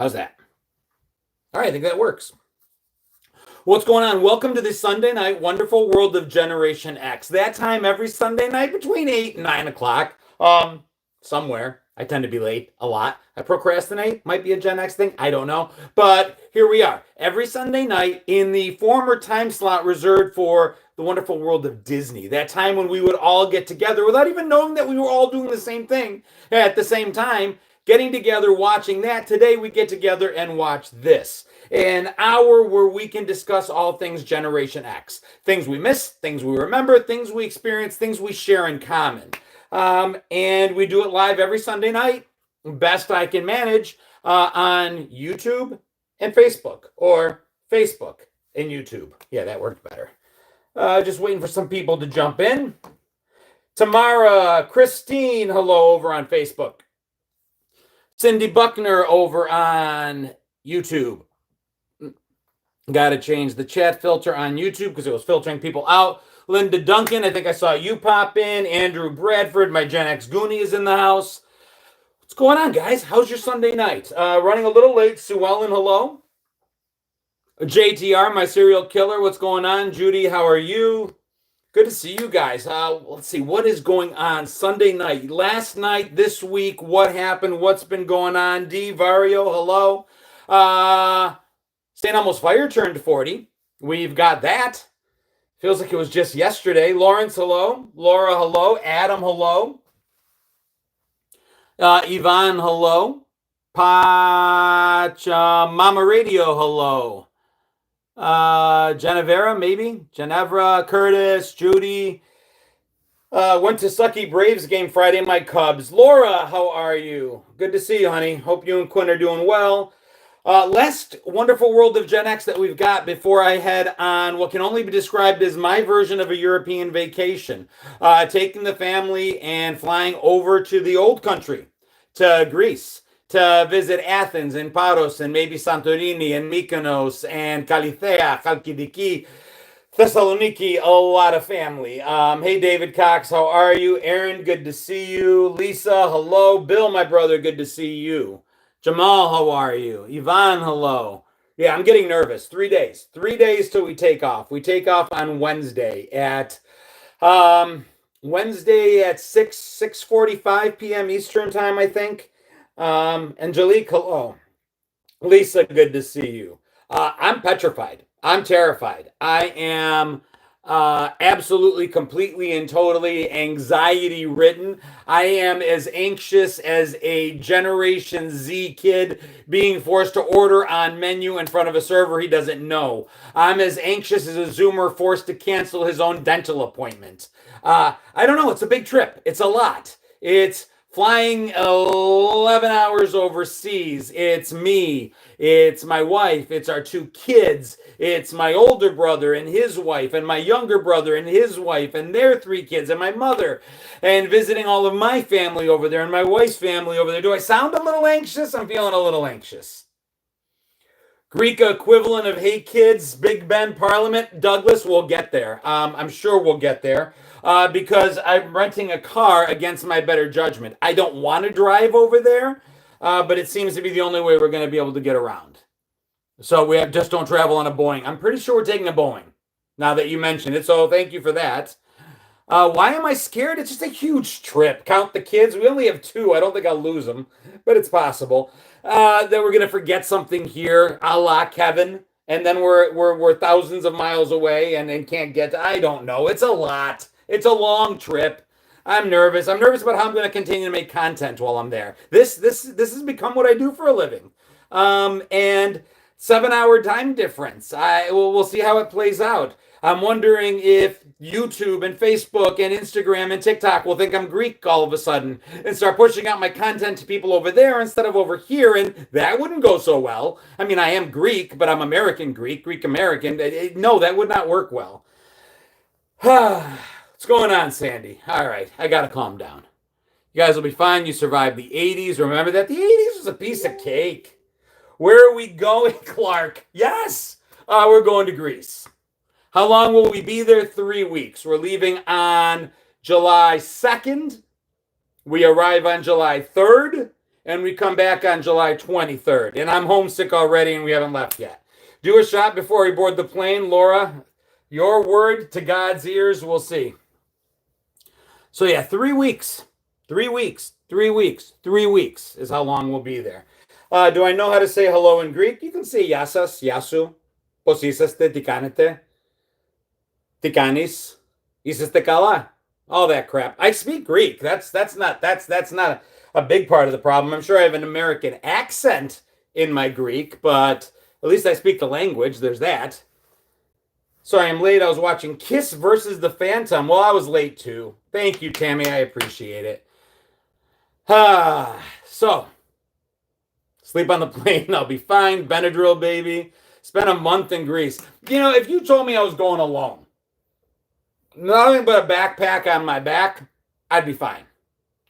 How's that? All right, I think that works. What's going on? Welcome to the Sunday night wonderful world of Generation X. That time every Sunday night between 8 and 9 o'clock. Somewhere. I tend to be late a lot. I procrastinate. Might be a Gen X thing. I don't know. But here we are. Every Sunday night in the former time slot reserved for the wonderful world of Disney. That time when we would all get together without even knowing that we were all doing the same thing at the same time. Getting together, watching that. Today we get together and watch this. An hour where we can discuss all things Generation X. Things we miss, things we remember, things we experience, things we share in common. And we do it live every Sunday night, best I can manage, on YouTube and Facebook, or Facebook and YouTube. Yeah, that worked better. Just waiting for some people to jump in. Tamara, Christine, hello over on Facebook. Cindy Buckner over on YouTube. Got to change the chat filter on YouTube because it was filtering people out. Linda Duncan, I think I saw you pop in. Andrew Bradford, my Gen X Goonie is in the house. What's going on, guys? How's your Sunday night? Running a little late. Sue Ellen, hello. JTR, my serial killer, what's going on? Judy, how are you? Good to see you guys. Let's see, what is going on Sunday night? Last night, this week, what happened? What's been going on? D. Vario, hello. St. Elmo's Fire turned 40. We've got that. Feels like it was just yesterday. Lawrence, hello. Laura, hello. Adam, hello. Yvonne, hello. Mama Radio, hello. Genevera, maybe. Genevra, Curtis, Judy. Went to Sucky Braves game Friday, my Cubs. Laura, how are you? Good to see you, honey. Hope you and Quinn are doing well. Last wonderful world of Gen X that we've got before I head on what can only be described as my version of a European vacation. Taking the family and flying over to the old country, to Greece, to visit Athens and Paros and maybe Santorini and Mykonos and Kalithea, Chalkidiki, Thessaloniki, a lot of family. Hey, David Cox, how are you? Aaron, good to see you. Lisa, hello. Bill, my brother, good to see you. Jamal, how are you? Yvonne, hello. Yeah, I'm getting nervous. 3 days. 3 days till we take off. We take off on Wednesday at 6:45 p.m. Eastern time, I think. Angelique, hello. Lisa, good to see you. I'm petrified. I'm terrified. I am absolutely, completely, and totally anxiety ridden. I am as anxious as a Generation Z kid being forced to order on menu in front of a server he doesn't know. I'm as anxious as a Zoomer forced to cancel his own dental appointment. I don't know. It's a big trip. It's a lot. It's flying 11 hours overseas. It's me. It's my wife. It's our 2 kids. It's my older brother and his wife, and my younger brother and his wife, and their 3 kids, and my mother, and visiting all of my family over there, and my wife's family over there. Do I sound a little anxious? I'm feeling a little anxious. Greek equivalent of Hey Kids, Big Ben, Parliament, Douglas, we'll get there. I'm sure we'll get there. Because I'm renting a car against my better judgment. I don't want to drive over there, but it seems to be the only way we're going to be able to get around. So we just don't travel on a Boeing. I'm pretty sure we're taking a Boeing, now that you mentioned it, so thank you for that. Why am I scared? It's just a huge trip. Count the kids. We only have 2. I don't think I'll lose them, but it's possible. That we're going to forget something here, a la Kevin, and then we're thousands of miles away and can't get to, I don't know. It's a lot. It's a long trip. I'm nervous. I'm nervous about how I'm going to continue to make content while I'm there. This has become what I do for a living. And 7-hour time difference. We'll see how it plays out. I'm wondering if YouTube and Facebook and Instagram and TikTok will think I'm Greek all of a sudden and start pushing out my content to people over there instead of over here, and that wouldn't go so well. I mean, I am Greek, but I'm American Greek, Greek American. No, that would not work well. What's going on, Sandy? All right, I got to calm down. You guys will be fine. You survived the 80s. Remember that? The 80s was a piece of cake. Where are we going, Clark? Yes, we're going to Greece. How long will we be there? 3 weeks. We're leaving on July 2nd. We arrive on July 3rd. and we come back on July 23rd. And I'm homesick already, and we haven't left yet. Do a shot before we board the plane, Laura. Your word to God's ears, we'll see. So yeah, 3 weeks. 3 weeks. 3 weeks. 3 weeks is how long we'll be there. Do I know how to say hello in Greek? You can say yasas, yasu, pos είσαστε, τι κάνετε, τι κάνεις, είσαστε καλά, all that crap. I speak Greek. That's not a big part of the problem. I'm sure I have an American accent in my Greek, but at least I speak the language. There's that. Sorry, I'm late. I was watching Kiss versus the Phantom. Well, I was late too. Thank you, Tammy. I appreciate it. So, sleep on the plane. I'll be fine. Benadryl, baby. Spent a month in Greece. You know, if you told me I was going alone, nothing but a backpack on my back, I'd be fine.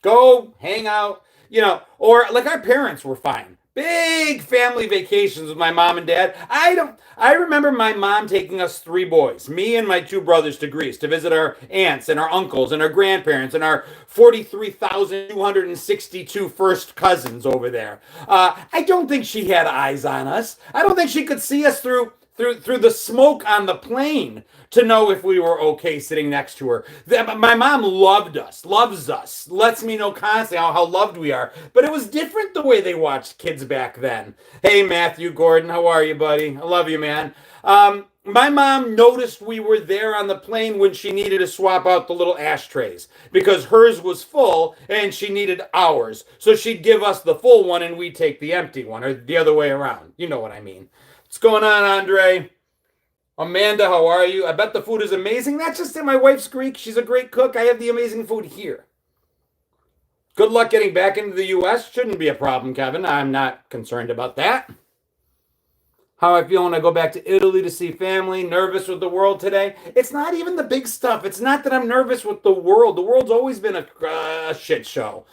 Go, hang out, you know, or like our parents were fine. Big family vacations with my mom and dad. I remember my mom taking us 3 boys, me and my 2 brothers, to Greece to visit our aunts and our uncles and our grandparents and our 43,262 first cousins over there. I don't think she had eyes on us. I don't think she could see us through the smoke on the plane to know if we were okay sitting next to her. My mom loved us, loves us, lets me know constantly how loved we are. But it was different the way they watched kids back then. Hey, Matthew Gordon, how are you, buddy? I love you, man. My mom noticed we were there on the plane when she needed to swap out the little ashtrays because hers was full and she needed ours. So she'd give us the full one and we'd take the empty one, or the other way around. You know what I mean. What's going on, Andre? Amanda, how are you? I bet the food is amazing. That's just in my wife's Greek. She's a great cook. I have the amazing food here. Good luck getting back into the U.S. Shouldn't be a problem, Kevin. I'm not concerned about that. How I feel when I go back to Italy to see family. Nervous with the world today. It's not even the big stuff. It's not that I'm nervous with the world. The world's always been a shit show.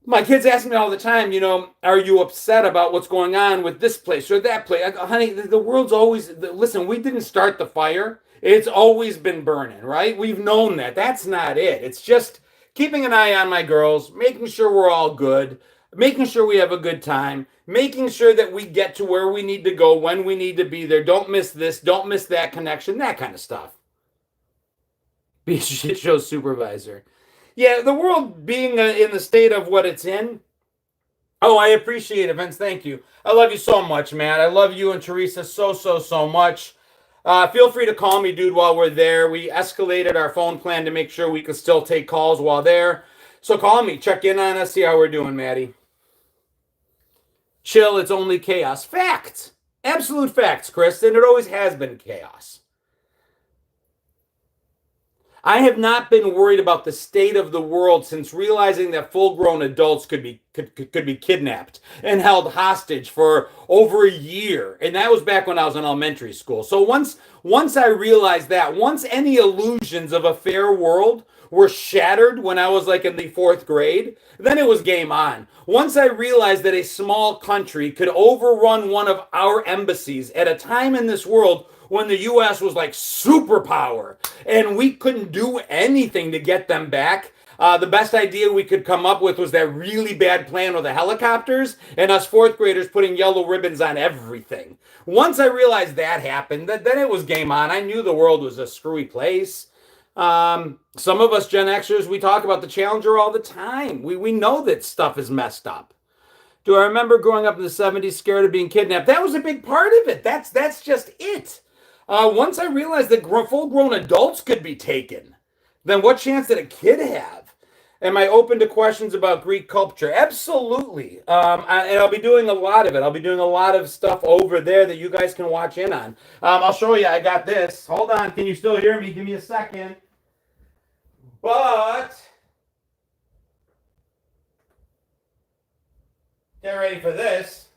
My kids ask me all the time, you know, are you upset about what's going on with this place or that place? Honey, the world's always, listen, we didn't start the fire. It's always been burning, right? We've known that. That's not it. It's just keeping an eye on my girls, making sure we're all good, making sure we have a good time, making sure that we get to where we need to go when we need to be there. Don't miss this. Don't miss that connection, that kind of stuff. Be a shit show supervisor. Yeah, the world being in the state of what it's in. Oh, I appreciate it, Vince. Thank you. I love you so much, man. I love you and Teresa so much. Feel free to call me, dude, while we're there. We escalated our phone plan to make sure we could still take calls while there. So call me. Check in on us. See how we're doing, Maddie. Chill. It's only chaos. Facts. Absolute facts, Kristen. It always has been chaos. I have not been worried about the state of the world since realizing that full-grown adults could be kidnapped and held hostage for over a year. And that was back when I was in elementary school. So once I realized that, once any illusions of a fair world were shattered when I was like in the 4th grade, then it was game on. Once I realized that a small country could overrun one of our embassies at a time in this world when the U.S. was like superpower and we couldn't do anything to get them back. The best idea we could come up with was that really bad plan with the helicopters and us 4th graders putting yellow ribbons on everything. Once I realized that happened, then it was game on. I knew the world was a screwy place. Some of us Gen Xers, we talk about the Challenger all the time. We know that stuff is messed up. Do I remember growing up in the 70s scared of being kidnapped? That was a big part of it. That's just it. Once I realized that full-grown adults could be taken, then what chance did a kid have? Am I open to questions about Greek culture? Absolutely. And I'll be doing a lot of it. I'll be doing a lot of stuff over there that you guys can watch in on. I'll show you. I got this. Hold on. Can you still hear me? Give me a second. But get ready for this.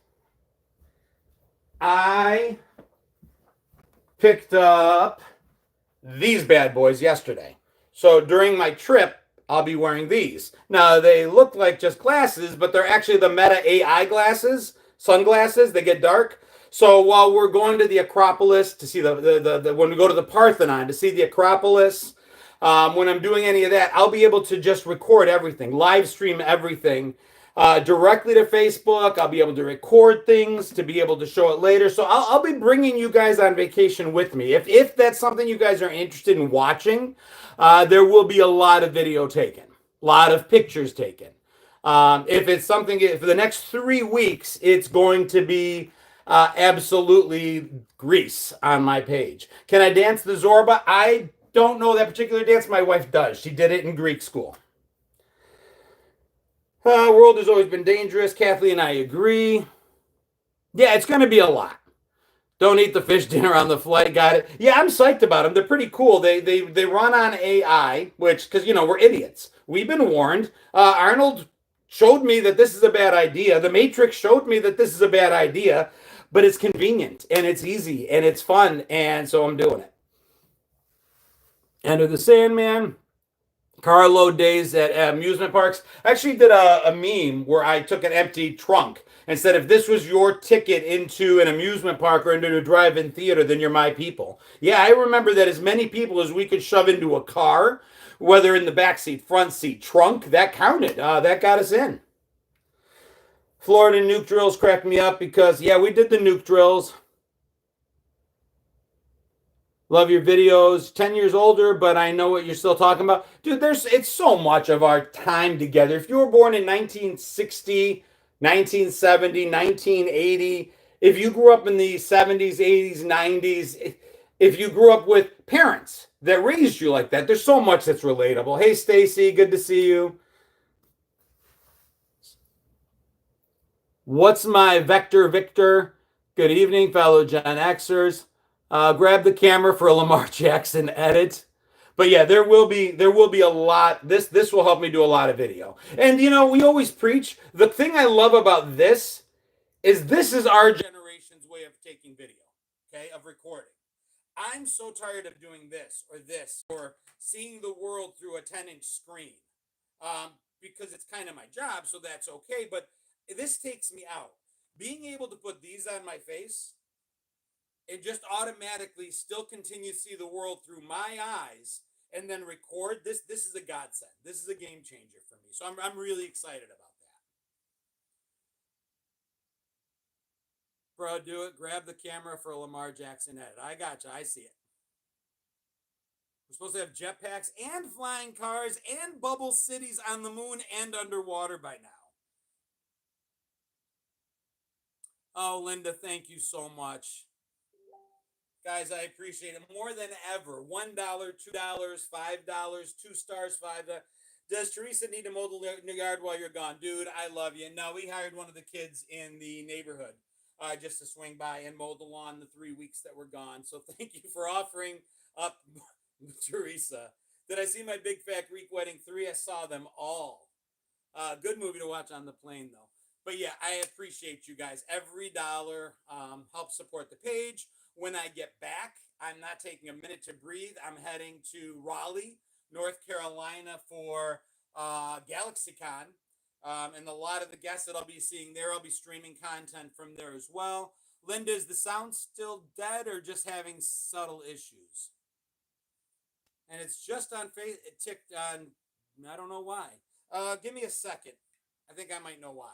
I picked up these bad boys yesterday. So during my trip, I'll be wearing these. Now, they look like just glasses, but they're actually the Meta AI glasses, sunglasses. They get dark. So while we're going to the Acropolis to see when we go to the Parthenon to see the Acropolis, when I'm doing any of that, I'll be able to just record everything, live stream everything. directly to Facebook. I'll be able to record things to be able to show it later. So I'll be bringing you guys on vacation with me. If that's something you guys are interested in watching, there will be a lot of video taken, a lot of pictures taken. If it's something for the next 3 weeks, it's going to be absolutely grease on my page. Can I dance the Zorba? I don't know that particular dance. My wife does. She did it in Greek school. World has always been dangerous. Kathleen and I agree. Yeah, it's going to be a lot. Don't eat the fish dinner on the flight. Got it. Yeah, I'm psyched about them. They're pretty cool. They run on AI, which because we're idiots. We've been warned. Arnold showed me that this is a bad idea. The Matrix showed me that this is a bad idea, but it's convenient and it's easy and it's fun, and so I'm doing it. Enter the Sandman. Carload days at amusement parks. I actually did a meme where I took an empty trunk and said, if this was your ticket into an amusement park or into a drive-in theater, then you're my people. Yeah, I remember that as many people as we could shove into a car, whether in the back seat, front seat, trunk, that counted. That got us in. Florida nuke drills cracked me up because, yeah, we did the nuke drills. Love your videos. 10 years older, but I know what you're still talking about. Dude, it's so much of our time together. If you were born in 1960, 1970, 1980, if you grew up in the 70s, 80s, 90s, if you grew up with parents that raised you like that, there's so much that's relatable. Hey, Stacy, good to see you. What's my vector, Victor? Good evening, fellow Gen Xers. Grab the camera for a Lamar Jackson edit. But yeah, there will be a lot. This will help me do a lot of video. And we always preach. The thing I love about this is our generation's way of taking video, okay, of recording. I'm so tired of doing this or seeing the world through a 10-inch screen, because it's kind of my job, so that's okay. But this takes me out. Being able to put these on my face and just automatically still continue to see the world through my eyes and then record this is a godsend. This is a game changer for me. So I'm really excited about that. Bro, do it. Grab the camera for a Lamar Jackson edit. I got you. I see it. We're supposed to have jetpacks and flying cars and bubble cities on the moon and underwater by now. Oh, Linda, thank you so much. Guys, I appreciate it more than ever. $1, $2, $5, 2 stars, $5. Does Teresa need to mow the yard while you're gone? Dude, I love you. No, we hired one of the kids in the neighborhood just to swing by and mow the lawn the 3 weeks that we're gone. So thank you for offering up, Teresa. Did I see my Big Fat Greek Wedding 3? I saw them all. Good movie to watch on the plane, though. But yeah, I appreciate you guys. Every dollar helps support the page. When I get back, I'm not taking a minute to breathe. I'm heading to Raleigh, North Carolina for GalaxyCon. And a lot of the guests that I'll be seeing there, I'll be streaming content from there as well. Linda, is the sound still dead or just having subtle issues? And it's just on it ticked on, I don't know why. Give me a second. I think I might know why.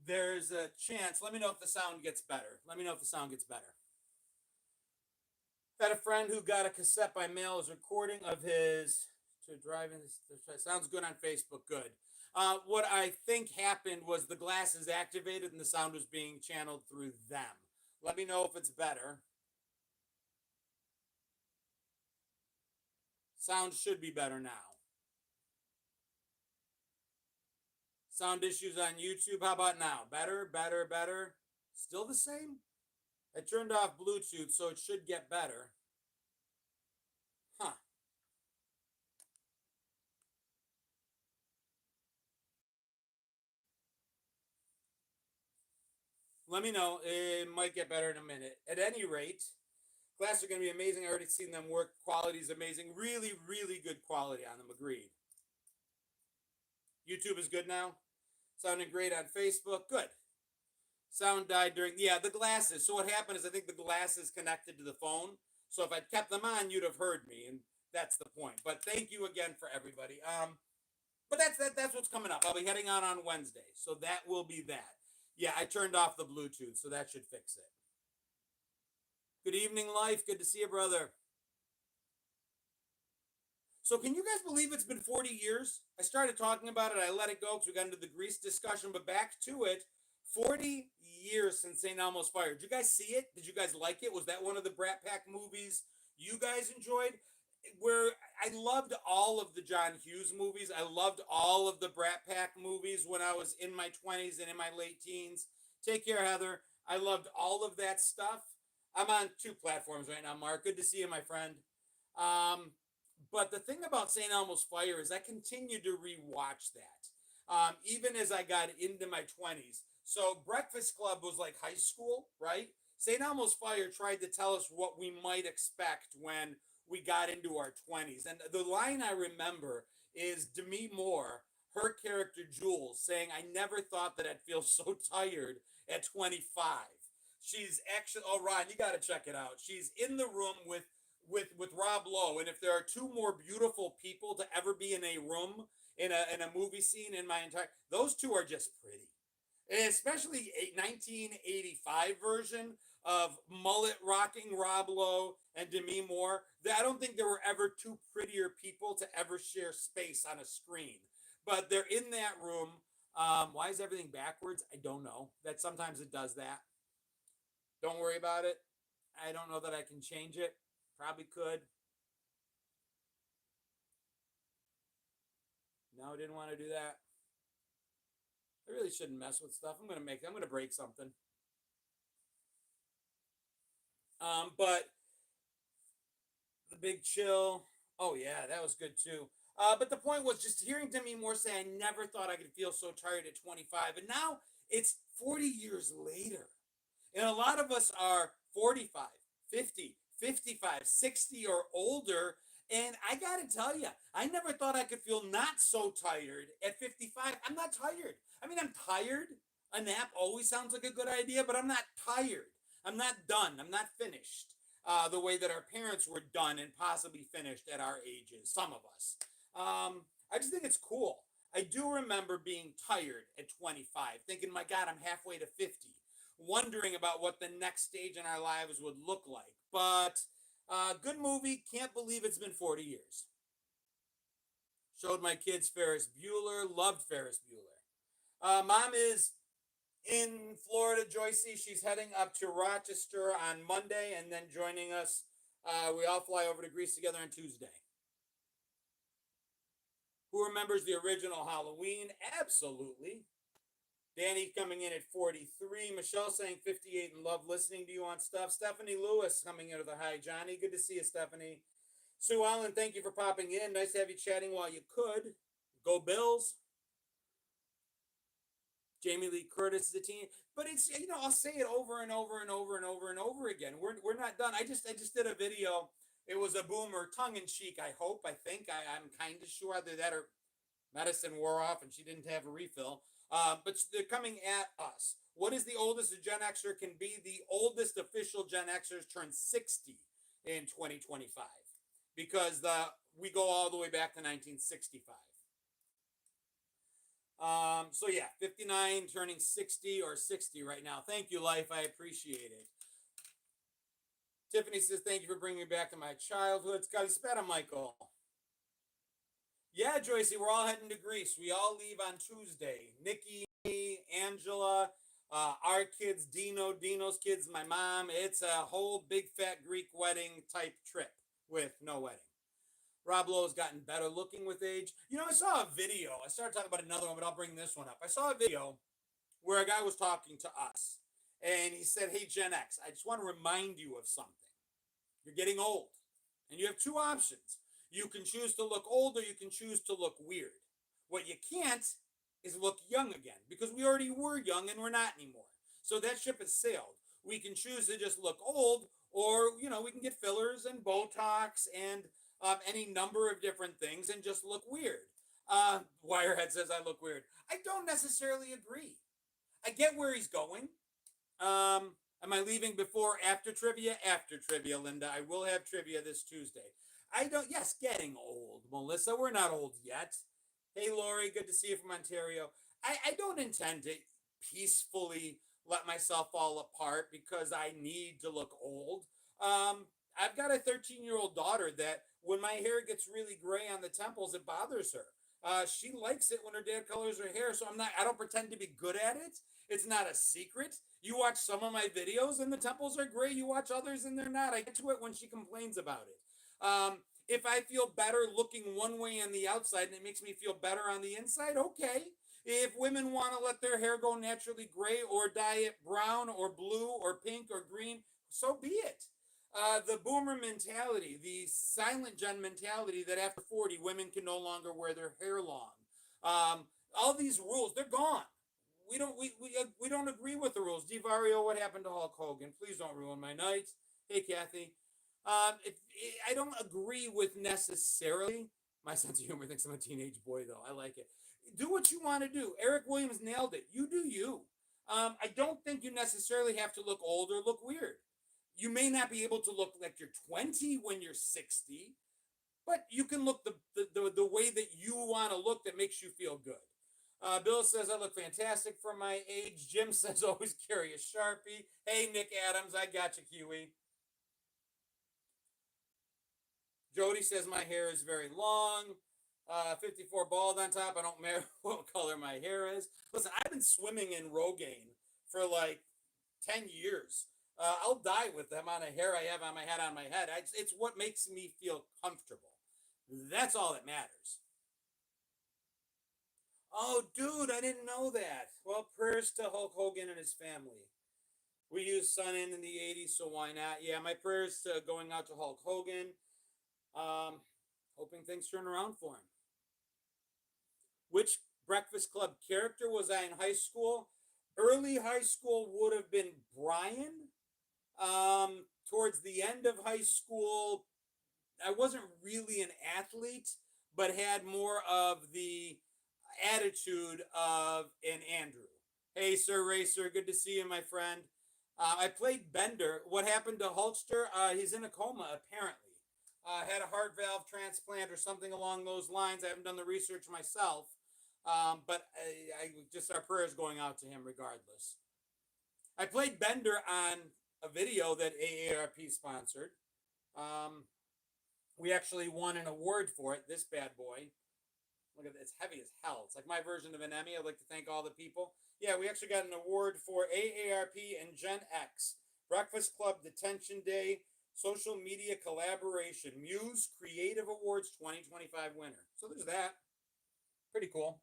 There's a chance. Let me know if the sound gets better. Had a friend who got a cassette by mail as recording of his to drive in. Sounds good on Facebook. Good. What I think happened was the glass is activated and the sound was being channeled through them. Let me know if it's better. Sound should be better now. Sound issues on YouTube. How about now? Better. Still the same? I turned off Bluetooth, so it should get better. Huh. Let me know. It might get better in a minute. At any rate, glass are going to be amazing. I already seen them work. Quality is amazing. Really, really good quality on them. Agreed. YouTube is good now. Sounding great on Facebook. Good. Sound died during, yeah, the glasses. So what happened is I think the glasses connected to the phone. So if I'd kept them on, you'd have heard me, and that's the point. But thank you again for everybody. But that's what's coming up. I'll be heading out on Wednesday, so that will be that. Yeah, I turned off the Bluetooth, so that should fix it. Good evening, Life. Good to see you, brother. So can you guys believe it's been 40 years? I started talking about it. I let it go because we got into the Grease discussion, but back to it. 40 years since St. Elmo's Fire. Did you guys see it? Did you guys like it? Was that one of the Brat Pack movies you guys enjoyed? Where I loved all of the John Hughes movies. I loved all of the Brat Pack movies when I was in my 20s and in my late teens. Take care, Heather. I loved all of that stuff. I'm on 2 platforms right now, Mark. Good to see you, my friend. Um, but the thing about St. Elmo's Fire is I continued to rewatch that, even as I got into my 20s. So Breakfast Club was like high school, right? St. Elmo's Fire tried to tell us what we might expect when we got into our 20s. And the line I remember is Demi Moore, her character Jules, saying, I never thought that I'd feel so tired at 25. She's actually, oh, Ron, you got to check it out. She's in the room with Rob Lowe, and if there are 2 more beautiful people to ever be in a room in a movie scene in my entire, those 2 are just pretty, and especially a 1985 version of mullet rocking Rob Lowe and Demi Moore. I don't think there were ever 2 prettier people to ever share space on a screen, but they're in that room. Why is everything backwards? I don't know. That sometimes it does that. Don't worry about it. I don't know that I can change it. Probably could. No, didn't want to do that. I really shouldn't mess with stuff. I'm gonna break something. But the Big Chill. Oh yeah, that was good too. But the point was just hearing Demi Moore say, I never thought I could feel so tired at 25. And now it's 40 years later. And a lot of us are 45, 50, 55, 60 or older. And I got to tell you, I never thought I could feel not so tired at 55. I'm not tired. I mean, I'm tired. A nap always sounds like a good idea, but I'm not tired. I'm not done. I'm not finished the way that our parents were done and possibly finished at our ages, some of us. I just think it's cool. I do remember being tired at 25, thinking, my God, I'm halfway to 50, wondering about what the next stage in our lives would look like. But good movie. Can't believe it's been 40 years. Showed my kids Ferris Bueller. Loved Ferris Bueller. Mom is in Florida, Joycey. She's heading up to Rochester on Monday and then joining us. We all fly over to Greece together on Tuesday. Who remembers the original Halloween? Absolutely. Danny coming in at 43. Michelle saying 58 and love listening to you on stuff. Stephanie Lewis coming in with a hi, Johnny. Good to see you, Stephanie. Sue Allen, thank you for popping in. Nice to have you chatting while you could. Go Bills. Jamie Lee Curtis is a teen. But it's, I'll say it over and over and over and over and over again. We're not done. I just did a video. It was a boomer, tongue in cheek, I hope. I think. I'm kind of sure either that or medicine wore off and she didn't have a refill. But they're coming at us. What is the oldest a Gen Xer can be? The oldest official Gen Xers turned 60 in 2025 because we go all the way back to 1965. So yeah, 59 turning 60 or 60 right now. Thank you, Life. I appreciate it. Tiffany says, thank you for bringing me back to my childhood. Scotty Spetta, Michael. Yeah, Joycey, we're all heading to Greece. We all leave on Tuesday. Nikki, Angela, our kids, Dino's kids, my mom. It's a whole big fat Greek wedding type trip with no wedding. Rob Lowe's gotten better looking with age. I saw a video. I started talking about another one, but I'll bring this one up. I saw a video where a guy was talking to us, and he said, hey, Gen X, I just want to remind you of something. You're getting old, and you have 2 options. You can choose to look old or you can choose to look weird. What you can't is look young again because we already were young and we're not anymore. So that ship has sailed. We can choose to just look old or, we can get fillers and Botox and any number of different things and just look weird. Wirehead says I look weird. I don't necessarily agree. I get where he's going. Am I leaving before, after trivia? After trivia, Linda. I will have trivia this Tuesday. I don't, yes, getting old, Melissa. We're not old yet. Hey, Lori, good to see you from Ontario. I don't intend to peacefully let myself fall apart because I need to look old. I've got a 13-year-old daughter that when my hair gets really gray on the temples, it bothers her. She likes it when her dad colors her hair, so I don't pretend to be good at it. It's not a secret. You watch some of my videos and the temples are gray. You watch others and they're not. I get to it when she complains about it. If I feel better looking one way on the outside and it makes me feel better on the inside, okay. If women want to let their hair go naturally gray or dye it brown or blue or pink or green, so be it. The boomer mentality, the silent gen mentality that after 40, women can no longer wear their hair long. All these rules, they're gone. We don't agree with the rules. DiVario, what happened to Hulk Hogan? Please don't ruin my night. Hey, Kathy. I don't agree with necessarily. My sense of humor thinks I'm a teenage boy, though. I like it. Do what you want to do. Eric Williams nailed it. You do you. I don't think you necessarily have to look old or look weird. You may not be able to look like you're 20 when you're 60, but you can look the way that you want to look that makes you feel good. Bill says, I look fantastic for my age. Jim says, always carry a Sharpie. Hey, Nick Adams, I got you, Kiwi. Jody says, my hair is very long. 54 bald on top. I don't matter what color my hair is. Listen, I've been swimming in Rogaine for like 10 years. I'll die with the amount of hair I have on my head. It's what makes me feel comfortable. That's all that matters. Oh, dude, I didn't know that. Well, prayers to Hulk Hogan and his family. We used Sun in the 80s, so why not? Yeah, my prayers to going out to Hulk Hogan. Hoping things turn around for him. Which Breakfast Club character was I in high school? Early high school would have been Brian. Towards the end of high school, I wasn't really an athlete, but had more of the attitude of an Andrew. Hey, Sir Racer, good to see you, my friend. I played Bender. What happened to Hulkster? He's in a coma, apparently. Had a heart valve transplant or something along those lines. I haven't done the research myself, but I just our prayers going out to him regardless. I played Bender on a video that AARP sponsored. We actually won an award for it, this bad boy. Look at it, it's heavy as hell. It's like my version of an Emmy. I'd like to thank all the people. Yeah, we actually got an award for AARP and Gen X. Breakfast Club Detention Day, Social Media Collaboration, Muse Creative Awards 2025 winner. So there's that. Pretty cool.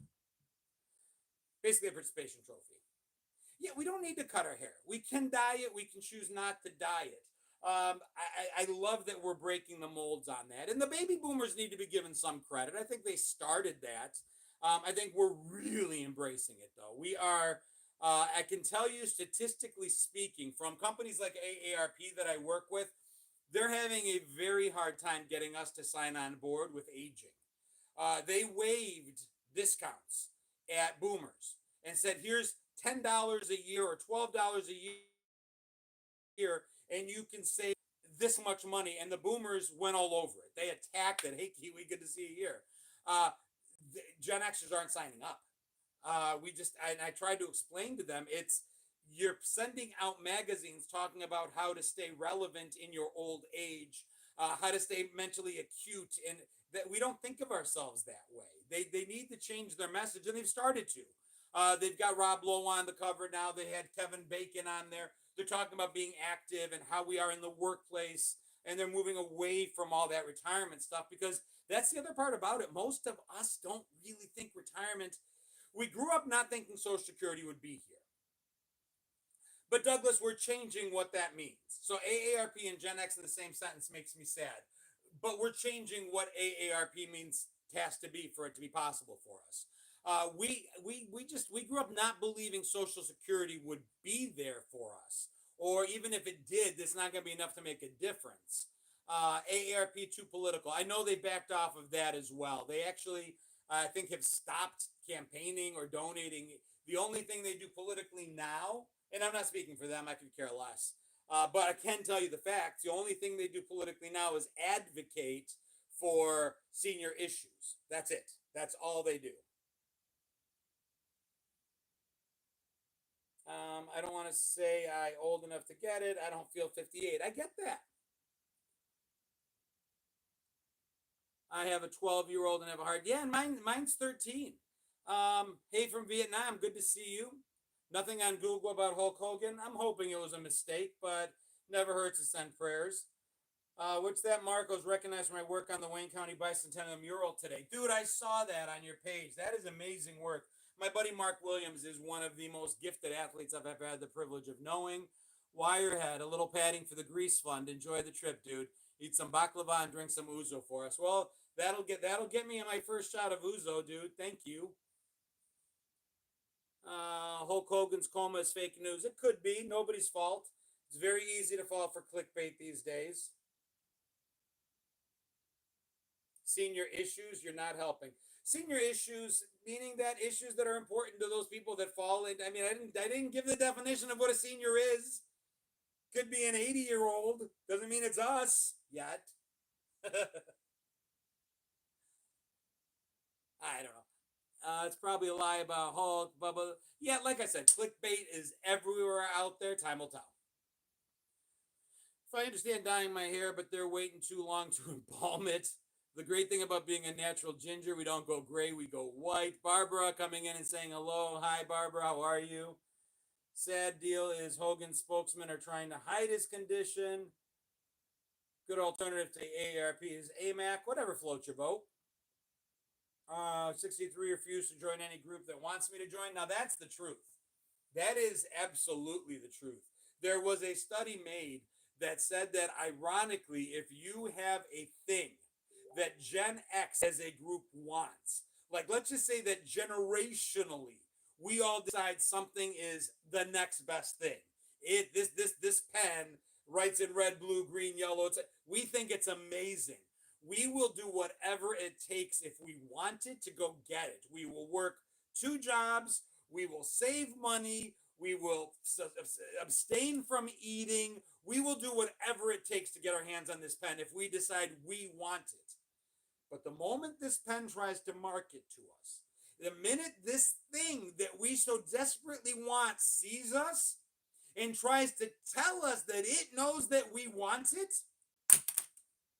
Basically a participation trophy. Yeah, we don't need to cut our hair. We can dye it. We can choose not to dye it. I love that we're breaking the molds on that. And the baby boomers need to be given some credit. I think they started that. I think we're really embracing it, though. We are, I can tell you, statistically speaking, from companies like AARP that I work with, they're having a very hard time getting us to sign on board with aging. They waived discounts at boomers and said, here's $10 a year or $12 a year, and you can save this much money. And the boomers went all over it. They attacked it. Hey, Kiwi, good to see you here. Gen Xers aren't signing up. I tried to explain to them, you're sending out magazines talking about how to stay relevant in your old age, how to stay mentally acute, and that we don't think of ourselves that way. They need to change their message, and they've started to. They've got Rob Lowe on the cover now. They had Kevin Bacon on there. They're talking about being active and how we are in the workplace, and they're moving away from all that retirement stuff, because that's the other part about it. Most of us don't really think retirement. We grew up not thinking Social Security would be here. But Douglas, we're changing what that means. So AARP and Gen X in the same sentence makes me sad. But we're changing what AARP means has to be for it to be possible for us. We grew up not believing Social Security would be there for us, or even if it did, it's not going to be enough to make a difference. AARP too political. I know they backed off of that as well. They actually I think have stopped campaigning or donating. The only thing they do politically now, and I'm not speaking for them, I could care less. But I can tell you the facts. The only thing they do politically now is advocate for senior issues. That's it. That's all they do. I don't want to say I old enough to get it. I don't feel 58. I get that. I have a 12-year-old and have a heart. Yeah, and mine's 13. Hey, from Vietnam, good to see you. Nothing on Google about Hulk Hogan. I'm hoping it was a mistake, but never hurts to send prayers. What's that, Marcos? Recognized my work on the Wayne County Bicentennial mural today. Dude, I saw that on your page. That is amazing work. My buddy Mark Williams is one of the most gifted athletes I've ever had the privilege of knowing. Wirehead, a little padding for the grease fund. Enjoy the trip, dude. Eat some baklava and drink some ouzo for us. Well, that'll get me my first shot of ouzo, dude. Thank you. Hulk Hogan's coma is fake news. It could be. Nobody's fault. It's very easy to fall for clickbait these days. Senior issues, you're not helping. Senior issues, meaning that issues that are important to those people that fall in. I mean, I didn't give the definition of what a senior is. Could be an 80-year-old. Doesn't mean it's us yet. I don't know. It's probably a lie about Hulk, blah, blah. Yeah, like I said, clickbait is everywhere out there. Time will tell. If I understand dyeing my hair, but they're waiting too long to embalm it. The great thing about being a natural ginger, we don't go gray, we go white. Barbara coming in and saying hello. Hi, Barbara. How are you? Sad deal is Hogan's spokesmen are trying to hide his condition. Good alternative to AARP is AMAC. Whatever floats your boat. 63 refused to join any group that wants me to join. Now, that's the truth. That is absolutely the truth. There was a study made that said that, ironically, if you have a thing that Gen X as a group wants, like let's just say that generationally, we all decide something is the next best thing. This pen writes in red, blue, green, yellow. We think it's amazing. We will do whatever it takes if we want it to go get it. We will work 2 jobs. We will save money. We will abstain from eating. We will do whatever it takes to get our hands on this pen if we decide we want it. But the moment this pen tries to market to us, the minute this thing that we so desperately want sees us and tries to tell us that it knows that we want it,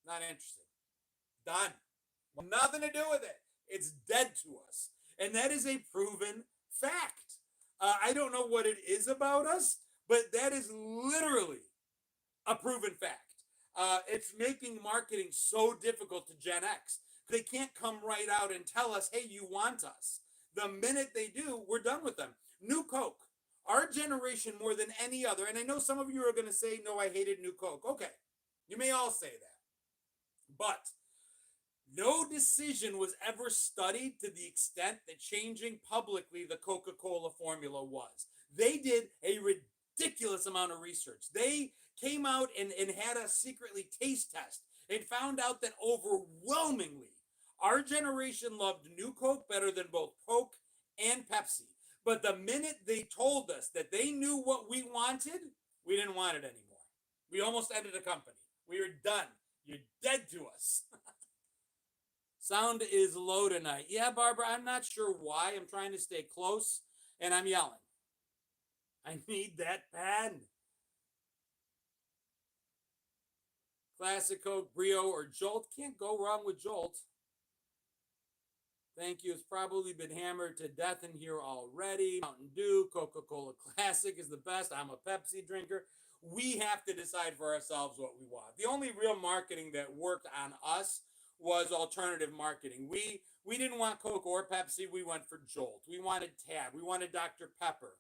not interested. Done. Nothing to do with it. It's dead to us. And that is a proven fact. I don't know what it is about us, but that is literally a proven fact. It's making marketing so difficult to Gen X. They can't come right out and tell us, hey, you want us. The minute they do, we're done with them. New Coke. Our generation more than any other, and I know some of you are going to say, no, I hated New Coke. Okay, you may all say that. But no decision was ever studied to the extent that changing publicly the Coca-Cola formula was. They did a ridiculous amount of research. They came out and had us secretly taste test and found out that overwhelmingly our generation loved New Coke better than both Coke and Pepsi. But the minute they told us that they knew what we wanted, we didn't want it anymore. We almost ended the company. We were done. You're dead to us. Sound is low tonight. Yeah, Barbara, I'm not sure why. I'm trying to stay close, and I'm yelling. I need that pen. Classic Coke, Brio, or Jolt. Can't go wrong with Jolt. Thank you. It's probably been hammered to death in here already. Mountain Dew, Coca-Cola Classic is the best. I'm a Pepsi drinker. We have to decide for ourselves what we want. The only real marketing that worked on us was alternative marketing. We didn't want Coke or Pepsi. We went for Jolt. We wanted Tab. We wanted Dr. Pepper.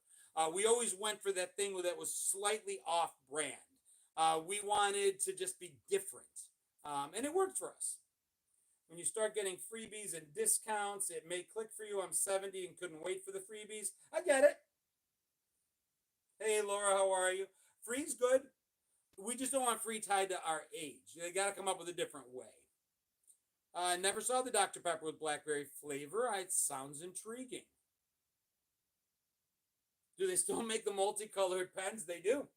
We always went for that thing that was slightly off-brand. We wanted to just be different. And it worked for us. When you start getting freebies and discounts, it may click for you. I'm 70 and couldn't wait for the freebies. I get it. Hey, Laura, how are you? Free's good. We just don't want free tied to our age. They got to come up with a different way. I never saw the Dr. Pepper with blackberry flavor. It sounds intriguing. Do they still make the multicolored pens? They do.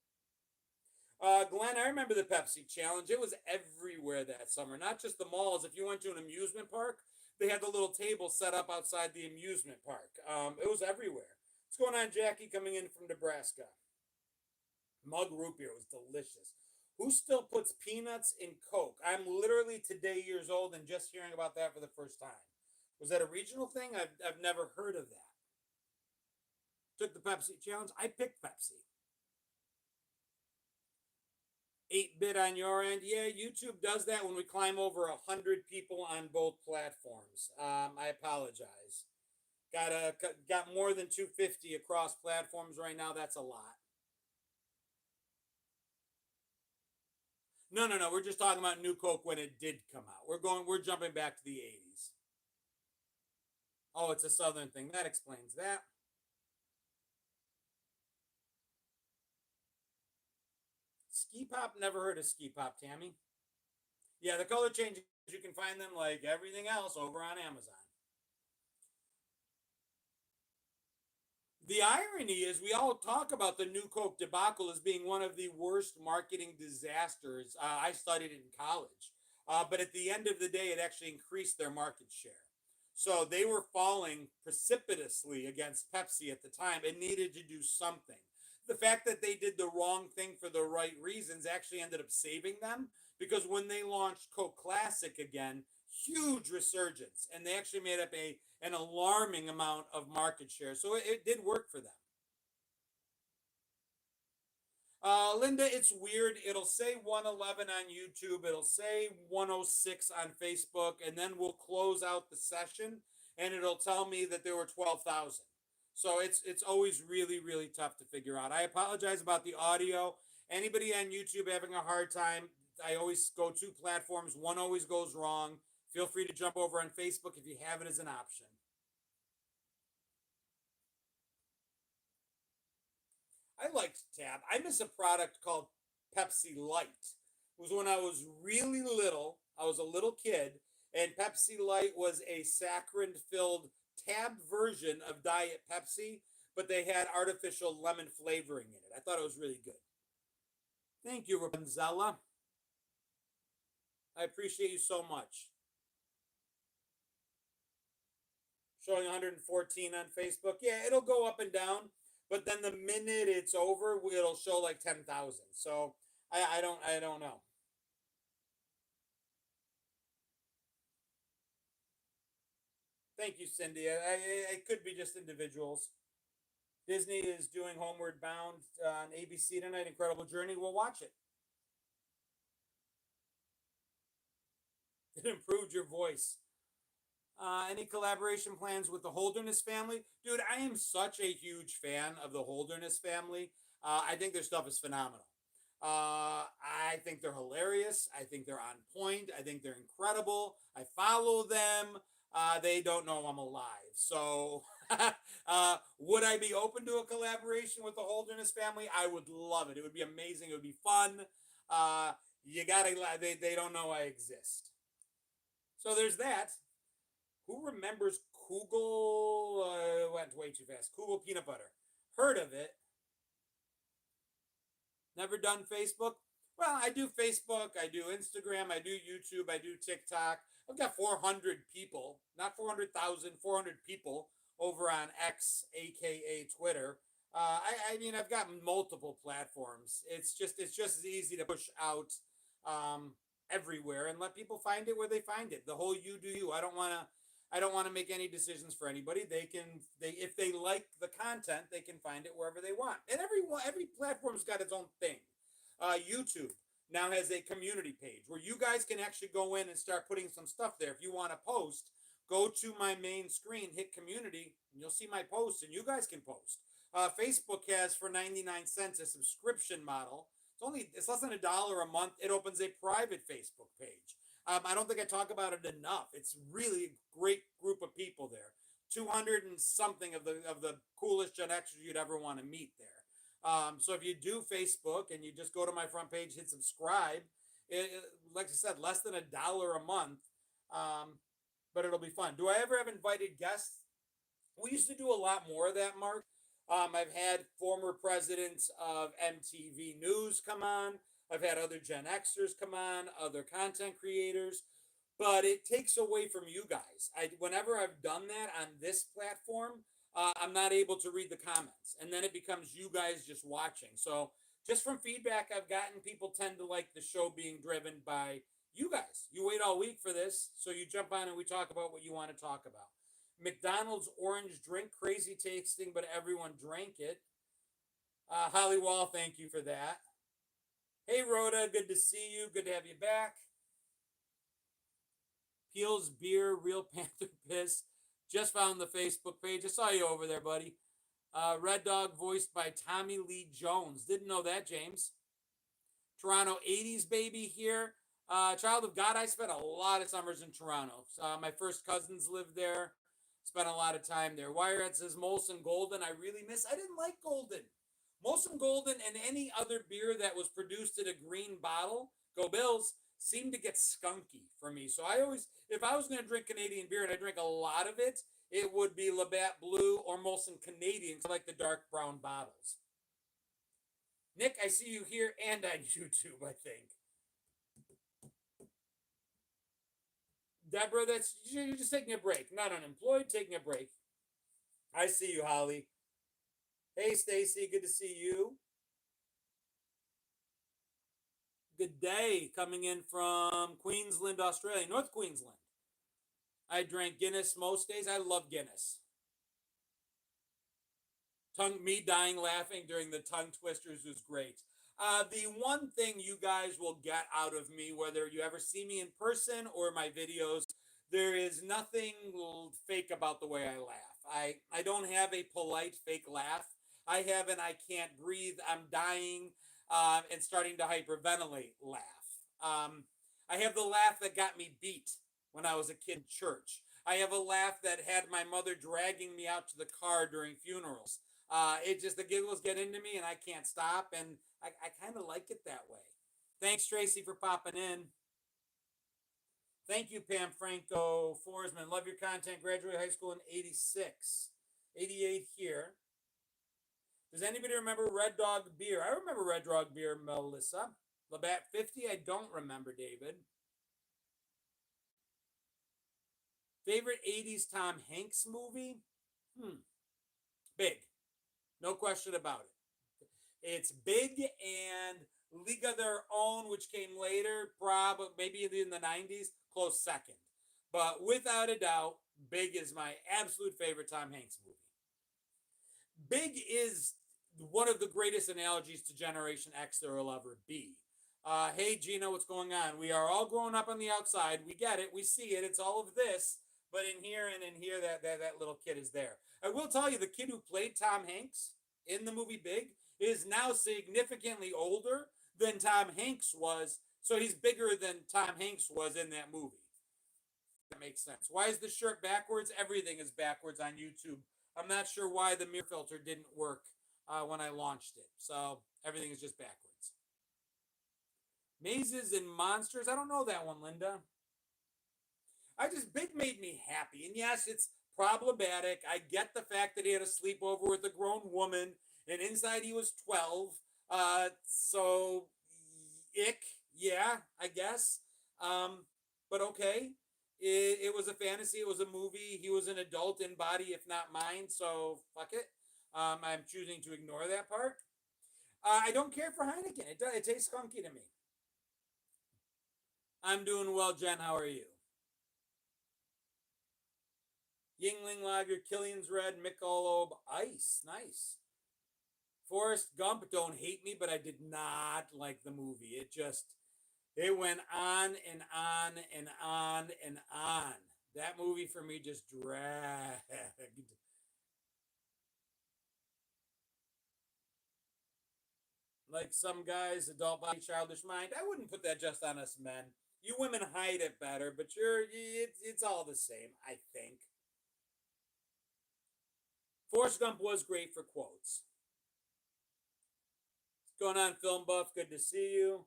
Glenn, I remember the Pepsi challenge. It was everywhere that summer, not just the malls. If you went to an amusement park, they had the little table set up outside the amusement park. It was everywhere. What's going on, Jackie, coming in from Nebraska? Mug root beer was delicious. Who still puts peanuts in Coke? I'm literally today years old and just hearing about that for the first time. Was that a regional thing? I've never heard of that. Took the Pepsi challenge. I picked Pepsi. 8-bit on your end. Yeah, YouTube does that when we climb over 100 people on both platforms. I apologize. Got more than 250 across platforms right now. That's a lot. No, no, no. We're just talking about New Coke when it did come out. We're jumping back to the 80s. Oh, it's a Southern thing. That explains that. Ski Pop, never heard of Ski Pop, Tammy. Yeah, the color changes, you can find them like everything else over on Amazon. The irony is, we all talk about the New Coke debacle as being one of the worst marketing disasters. I studied it in college, but at the end of the day, it actually increased their market share. So they were falling precipitously against Pepsi at the time and needed to do something. The fact that they did the wrong thing for the right reasons actually ended up saving them, because when they launched Coke Classic again, huge resurgence, and they actually made up an alarming amount of market share. So it did work for them. Linda, it's weird. It'll say 111 on YouTube. It'll say 106 on Facebook, and then we'll close out the session, and it'll tell me that there were 12,000. So it's always really, really tough to figure out. I apologize about the audio. Anybody on YouTube having a hard time, I always go two platforms. One always goes wrong. Feel free to jump over on Facebook if you have it as an option. I liked Tab. I miss a product called Pepsi Light. It was when I was really little. I was a little kid, and Pepsi Light was a saccharin filled Tab version of Diet Pepsi, but they had artificial lemon flavoring in it. I thought it was really good. Thank you, Rapunzella. I appreciate you so much. Showing 114 on Facebook. Yeah, it'll go up and down, but then the minute it's over, it'll show like 10,000. So I don't know. Thank you, Cindy. It could be just individuals. Disney is doing Homeward Bound on ABC tonight. Incredible Journey. We'll watch it. It improved your voice. Any collaboration plans with the Holderness family? Dude, I am such a huge fan of the Holderness family. I think their stuff is phenomenal. I think they're hilarious. I think they're on point. I think they're incredible. I follow them. They don't know I'm alive. So, would I be open to a collaboration with the Holderness family? I would love it. It would be amazing. It would be fun. You gotta, they don't know I exist. So, there's that. Who remembers Kugel? Went way too fast. Kugel peanut butter. Heard of it. Never done Facebook. Well, I do Facebook, I do Instagram, I do YouTube, I do TikTok. I've got 400 people, not 400,000, 400 people over on X, aka Twitter. I mean, I've got multiple platforms. It's just as easy to push out everywhere and let people find it where they find it. The whole you do you. I don't want to make any decisions for anybody. They if they like the content, they can find it wherever they want. And every platform's got its own thing. YouTube now has a community page where you guys can actually go in and start putting some stuff there. If you want to post, go to my main screen, hit community, and you'll see my posts, and you guys can post. Facebook has for 99 cents a subscription model. It's less than $1 a month. It opens a private Facebook page. I don't think I talk about it enough. It's really a great group of people there. 200 and something of the coolest Gen Xers you'd ever want to meet there. So if you do Facebook and you just go to my front page, hit subscribe, like I said, less than $1 a month. But it'll be fun. Do I ever have invited guests? We used to do a lot more of that, Mark. I've had former presidents of MTV News come on. I've had other Gen Xers come on, other content creators, but it takes away from you guys. Whenever I've done that on this platform, I'm not able to read the comments, and then it becomes you guys just watching. So just from feedback I've gotten, people tend to like the show being driven by you guys. You wait all week for this, so you jump on and we talk about what you want to talk about. McDonald's orange drink, crazy tasting, but everyone drank it. Holly Wall, thank you for that. Hey, Rhoda, good to see you. Good to have you back. Peel's Beer, Real Panther Piss. Just found the Facebook page. I saw you over there, buddy. Red Dog, voiced by Tommy Lee Jones. Didn't know that, James. Toronto 80s baby here. Child of God, I spent a lot of summers in Toronto. My first cousins lived there. Spent a lot of time there. Wirehead says Molson Golden. I didn't like Golden. Molson Golden and any other beer that was produced in a green bottle, go Bills, seemed to get skunky for me. So I always, if I was going to drink Canadian beer and I drink a lot of it, it would be Labatt Blue or Molson Canadian, because I like the dark brown bottles. Nick, I see you here and on YouTube, I think. Deborah, you're just taking a break. Not unemployed, taking a break. I see you, Holly. Hey, Stacy, good to see you. Good day, coming in from Queensland, Australia, North Queensland. I drank Guinness most days. I love Guinness. Me dying laughing during the tongue twisters was great. The one thing you guys will get out of me, whether you ever see me in person or my videos, there is nothing fake about the way I laugh. I don't have a polite fake laugh. I have an I can't breathe, I'm dying, and starting to hyperventilate laugh. I have the laugh that got me beat when I was a kid in church. I have a laugh that had my mother dragging me out to the car during funerals. The giggles get into me and I can't stop, and I kind of like it that way. Thanks, Tracy, for popping in. Thank you, Pam Franco Forsman. Love your content. Graduated high school in 86. 88 here. Does anybody remember Red Dog beer? I remember Red Dog beer, Melissa. Labatt 50, I don't remember, David. Favorite 80s Tom Hanks movie? Big. No question about it. It's Big and League of Their Own, which came later, probably maybe in the 90s, close second. But without a doubt, Big is my absolute favorite Tom Hanks movie. Big is one of the greatest analogies to Generation X there will ever be. Hey, Gina, what's going on? We are all growing up on the outside. We get it. We see it. It's all of this. But in here and in here, that little kid is there. I will tell you, the kid who played Tom Hanks in the movie Big is now significantly older than Tom Hanks was. So he's bigger than Tom Hanks was in that movie. That makes sense. Why is the shirt backwards? Everything is backwards on YouTube. I'm not sure why the mirror filter didn't work when I launched it. So everything is just backwards. Mazes and Monsters. I don't know that one, Linda. Big made me happy. And yes, it's problematic. I get the fact that he had a sleepover with a grown woman and inside he was 12. So, ick. Yeah, I guess. But okay. It was a fantasy. It was a movie. He was an adult in body, if not mind. So, fuck it. I'm choosing to ignore that part. I don't care for Heineken. It tastes skunky to me. I'm doing well, Jen. How are you? Yingling Lager, Killian's Red, Michelob Ice. Nice. Forrest Gump, don't hate me, but I did not like the movie. It went on and on and on and on. That movie for me just dragged. Like some guys, adult body, childish mind. I wouldn't put that just on us men. You women hide it better, but it's all the same, I think. Forrest Gump was great for quotes. What's going on, Film Buff? Good to see you.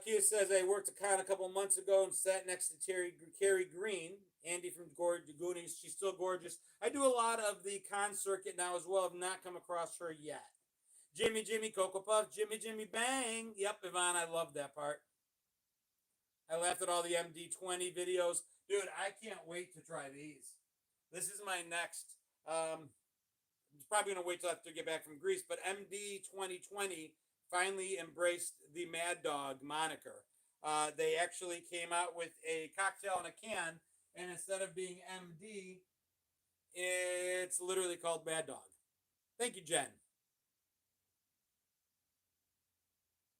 Kia says, I worked a con a couple months ago and sat next to Carrie Green, Andy from Goonies. She's still gorgeous. I do a lot of the con circuit now as well. I've not come across her yet. Jimmy, Cocoa Puff, Jimmy, Bang. Yep, Yvonne, I love that part. I laughed at all the MD20 videos. Dude, I can't wait to try these. This is my next. I'm probably going to wait till after I get back from Greece, but MD 2020 finally embraced the Mad Dog moniker. They actually came out with a cocktail in a can, and instead of being MD, it's literally called Mad Dog. Thank you, Jen.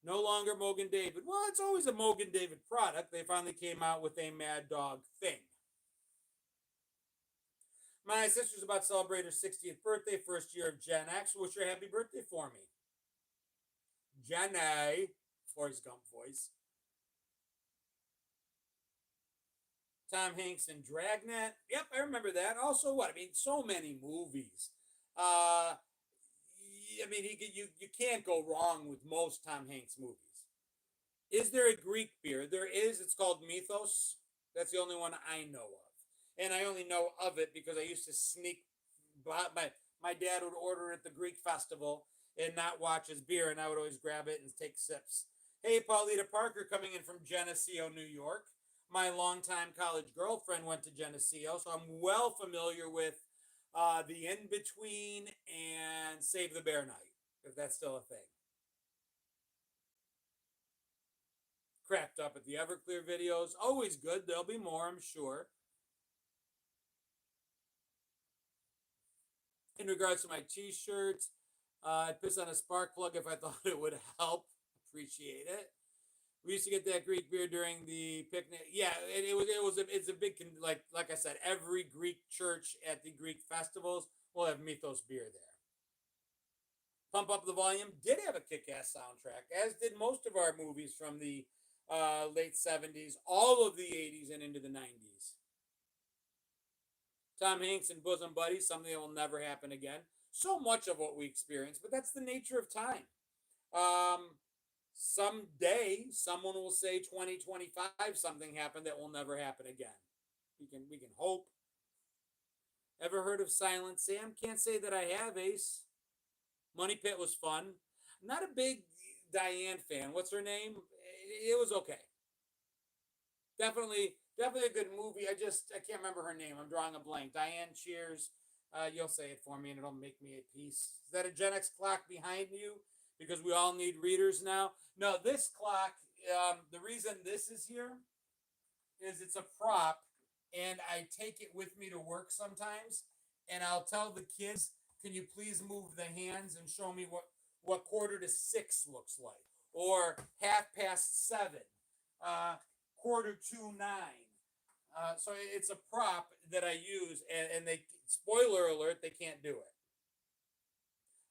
No longer Mogan David. Well, it's always a Mogan David product. They finally came out with a Mad Dog thing. My sister's about to celebrate her 60th birthday, first year of Gen X. Wish her happy birthday for me. Jenny. Forrest Gump voice. Tom Hanks and Dragnet. Yep, I remember that. Also, what? I mean, so many movies. I mean, you can't go wrong with most Tom Hanks movies. Is there a Greek beer? There is. It's called Mythos. That's the only one I know of. And I only know of it because I used to sneak. My dad would order at the Greek festival and not watch his beer, and I would always grab it and take sips. Hey, Paulita Parker coming in from Geneseo, New York. My longtime college girlfriend went to Geneseo, so I'm well familiar with the In Between and Save the Bear Night, if that's still a thing. Cracked up at the Everclear videos. Always good. There'll be more, I'm sure. In regards to my t-shirt, I'd piss on a spark plug if I thought it would help. Appreciate it. We used to get that Greek beer during the picnic. Yeah, it's a big, like I said, every Greek church at the Greek festivals will have Mythos beer there. Pump Up the Volume did have a kick-ass soundtrack, as did most of our movies from the late 70s, all of the 80s, and into the 90s. Tom Hanks and Bosom Buddies, something that will never happen again. So much of what we experience, but that's the nature of time. Someday, someone will say 2025, something happened that will never happen again. We can hope. Ever heard of Silent Sam? Can't say that I have, Ace. Money Pit was fun. I'm not a big Diane fan. What's her name? It was okay. Definitely a good movie. I can't remember her name. I'm drawing a blank. Diane Cheers. You'll say it for me and it'll make me a piece. Is that a Gen X clock behind you? Because we all need readers now. No, this clock, the reason this is here is it's a prop and I take it with me to work sometimes and I'll tell the kids, can you please move the hands and show me what 5:45 looks like? Or 7:30, 8:45. So it's a prop that I use, and they, spoiler alert, they can't do it.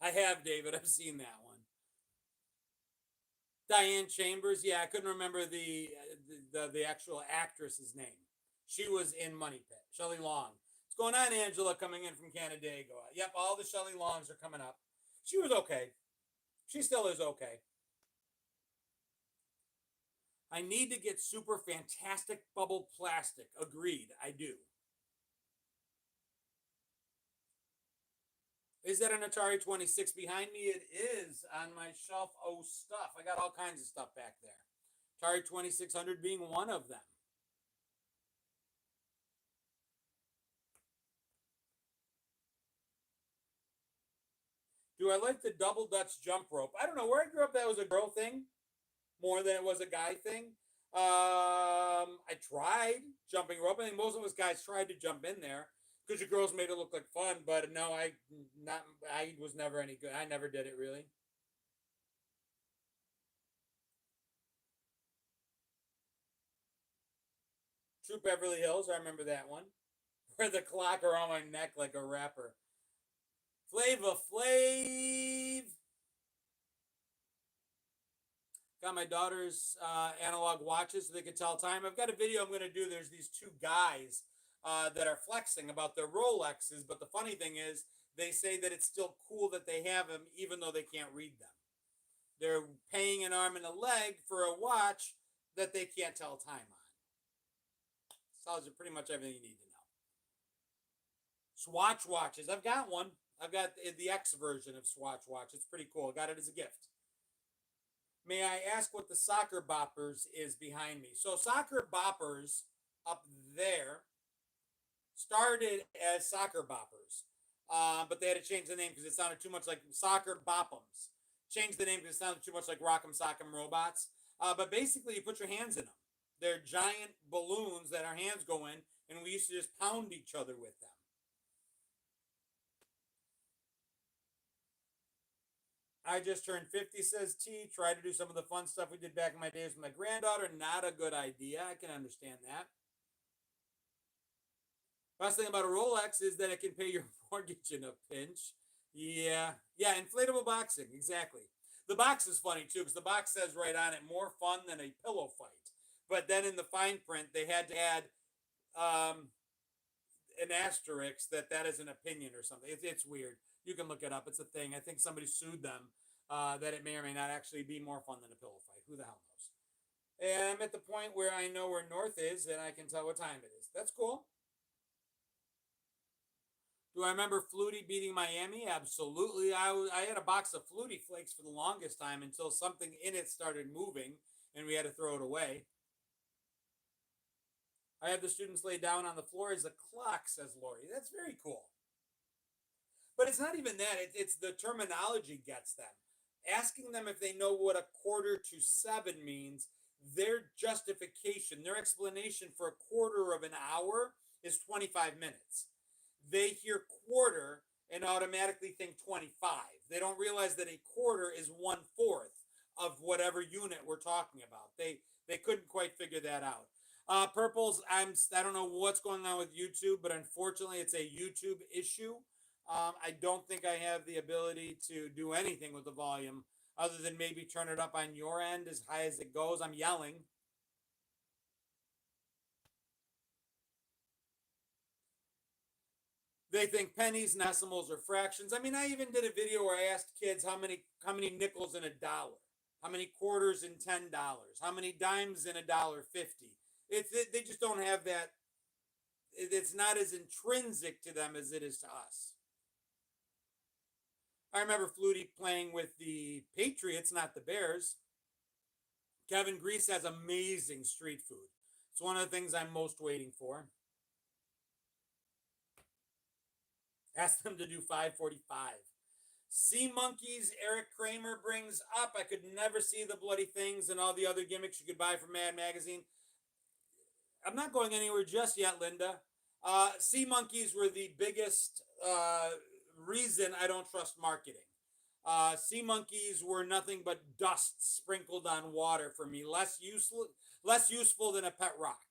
I have, David. I've seen that one. Diane Chambers. Yeah, I couldn't remember the actual actress's name. She was in Money Pit. Shelley Long. What's going on, Angela, coming in from Canandaigua? Yep, all the Shelley Longs are coming up. She was okay. She still is okay. I need to get super fantastic bubble plastic. Agreed, I do. Is that an Atari 26 behind me? It is on my shelf. Oh, stuff. I got all kinds of stuff back there. Atari 2600 being one of them. Do I like the double Dutch jump rope? I don't know. Where I grew up, that was a girl thing more than it was a guy thing. I tried jumping rope. I think most of us guys tried to jump in there because your girls made it look like fun. But no, I was never any good. I never did it really. Troop Beverly Hills, I remember that one. Where the clock around my neck like a rapper. Flava Flav. Got my daughter's analog watches so they can tell time. I've got a video I'm going to do. There's these two guys that are flexing about their Rolexes, but the funny thing is they say that it's still cool that they have them even though they can't read them. They're paying an arm and a leg for a watch that they can't tell time on. Tells you pretty much everything you need to know. Swatch watches. I've got one. I've got the X version of Swatch watch. It's pretty cool. I got it as a gift. May I ask what the soccer boppers is behind me? So soccer boppers up there started as soccer boppers, but they had to change the name because it sounded too much like soccer boppums. Changed the name because it sounded too much like Rock'em Sock'em Robots. But basically, you put your hands in them. They're giant balloons that our hands go in, and we used to just pound each other with them. I just turned 50, says T. Try to do some of the fun stuff we did back in my days with my granddaughter. Not a good idea. I can understand that. Best thing about a Rolex is that it can pay your mortgage in a pinch. Yeah. Yeah, inflatable boxing. Exactly. The box is funny, too, because the box says right on it, more fun than a pillow fight. But then in the fine print, they had to add an asterisk that is an opinion or something. It's weird. You can look it up. It's a thing. I think somebody sued them that it may or may not actually be more fun than a pillow fight. Who the hell knows? And I'm at the point where I know where north is and I can tell what time it is. That's cool. Do I remember Flutie beating Miami? Absolutely. I had a box of Flutie Flakes for the longest time until something in it started moving and we had to throw it away. I have the students lay down on the floor as a clock, says Lori. That's very cool. But it's not even that. It's the terminology gets them. Asking them if they know what a quarter to seven means, their justification, their explanation for a quarter of an hour is 25 minutes. They hear quarter and automatically think 25. They don't realize that a quarter is 1/4 of whatever unit we're talking about. They couldn't quite figure that out. Purples, I don't know what's going on with YouTube, but unfortunately, it's a YouTube issue. I don't think I have the ability to do anything with the volume other than maybe turn it up on your end as high as it goes. I'm yelling. They think pennies, decimals, or fractions. I mean, I even did a video where I asked kids how many nickels in a dollar, how many quarters in $10, how many dimes in $1.50. They just don't have that. It's not as intrinsic to them as it is to us. I remember Flutie playing with the Patriots, not the Bears. Kevin Grease has amazing street food. It's one of the things I'm most waiting for. Ask them to do 545. Sea monkeys, Eric Kramer brings up. I could never see the bloody things and all the other gimmicks you could buy from Mad Magazine. I'm not going anywhere just yet, Linda. Sea monkeys were the biggest reason I don't trust marketing. Sea monkeys were nothing but dust sprinkled on water for me. Less useful than a pet rock.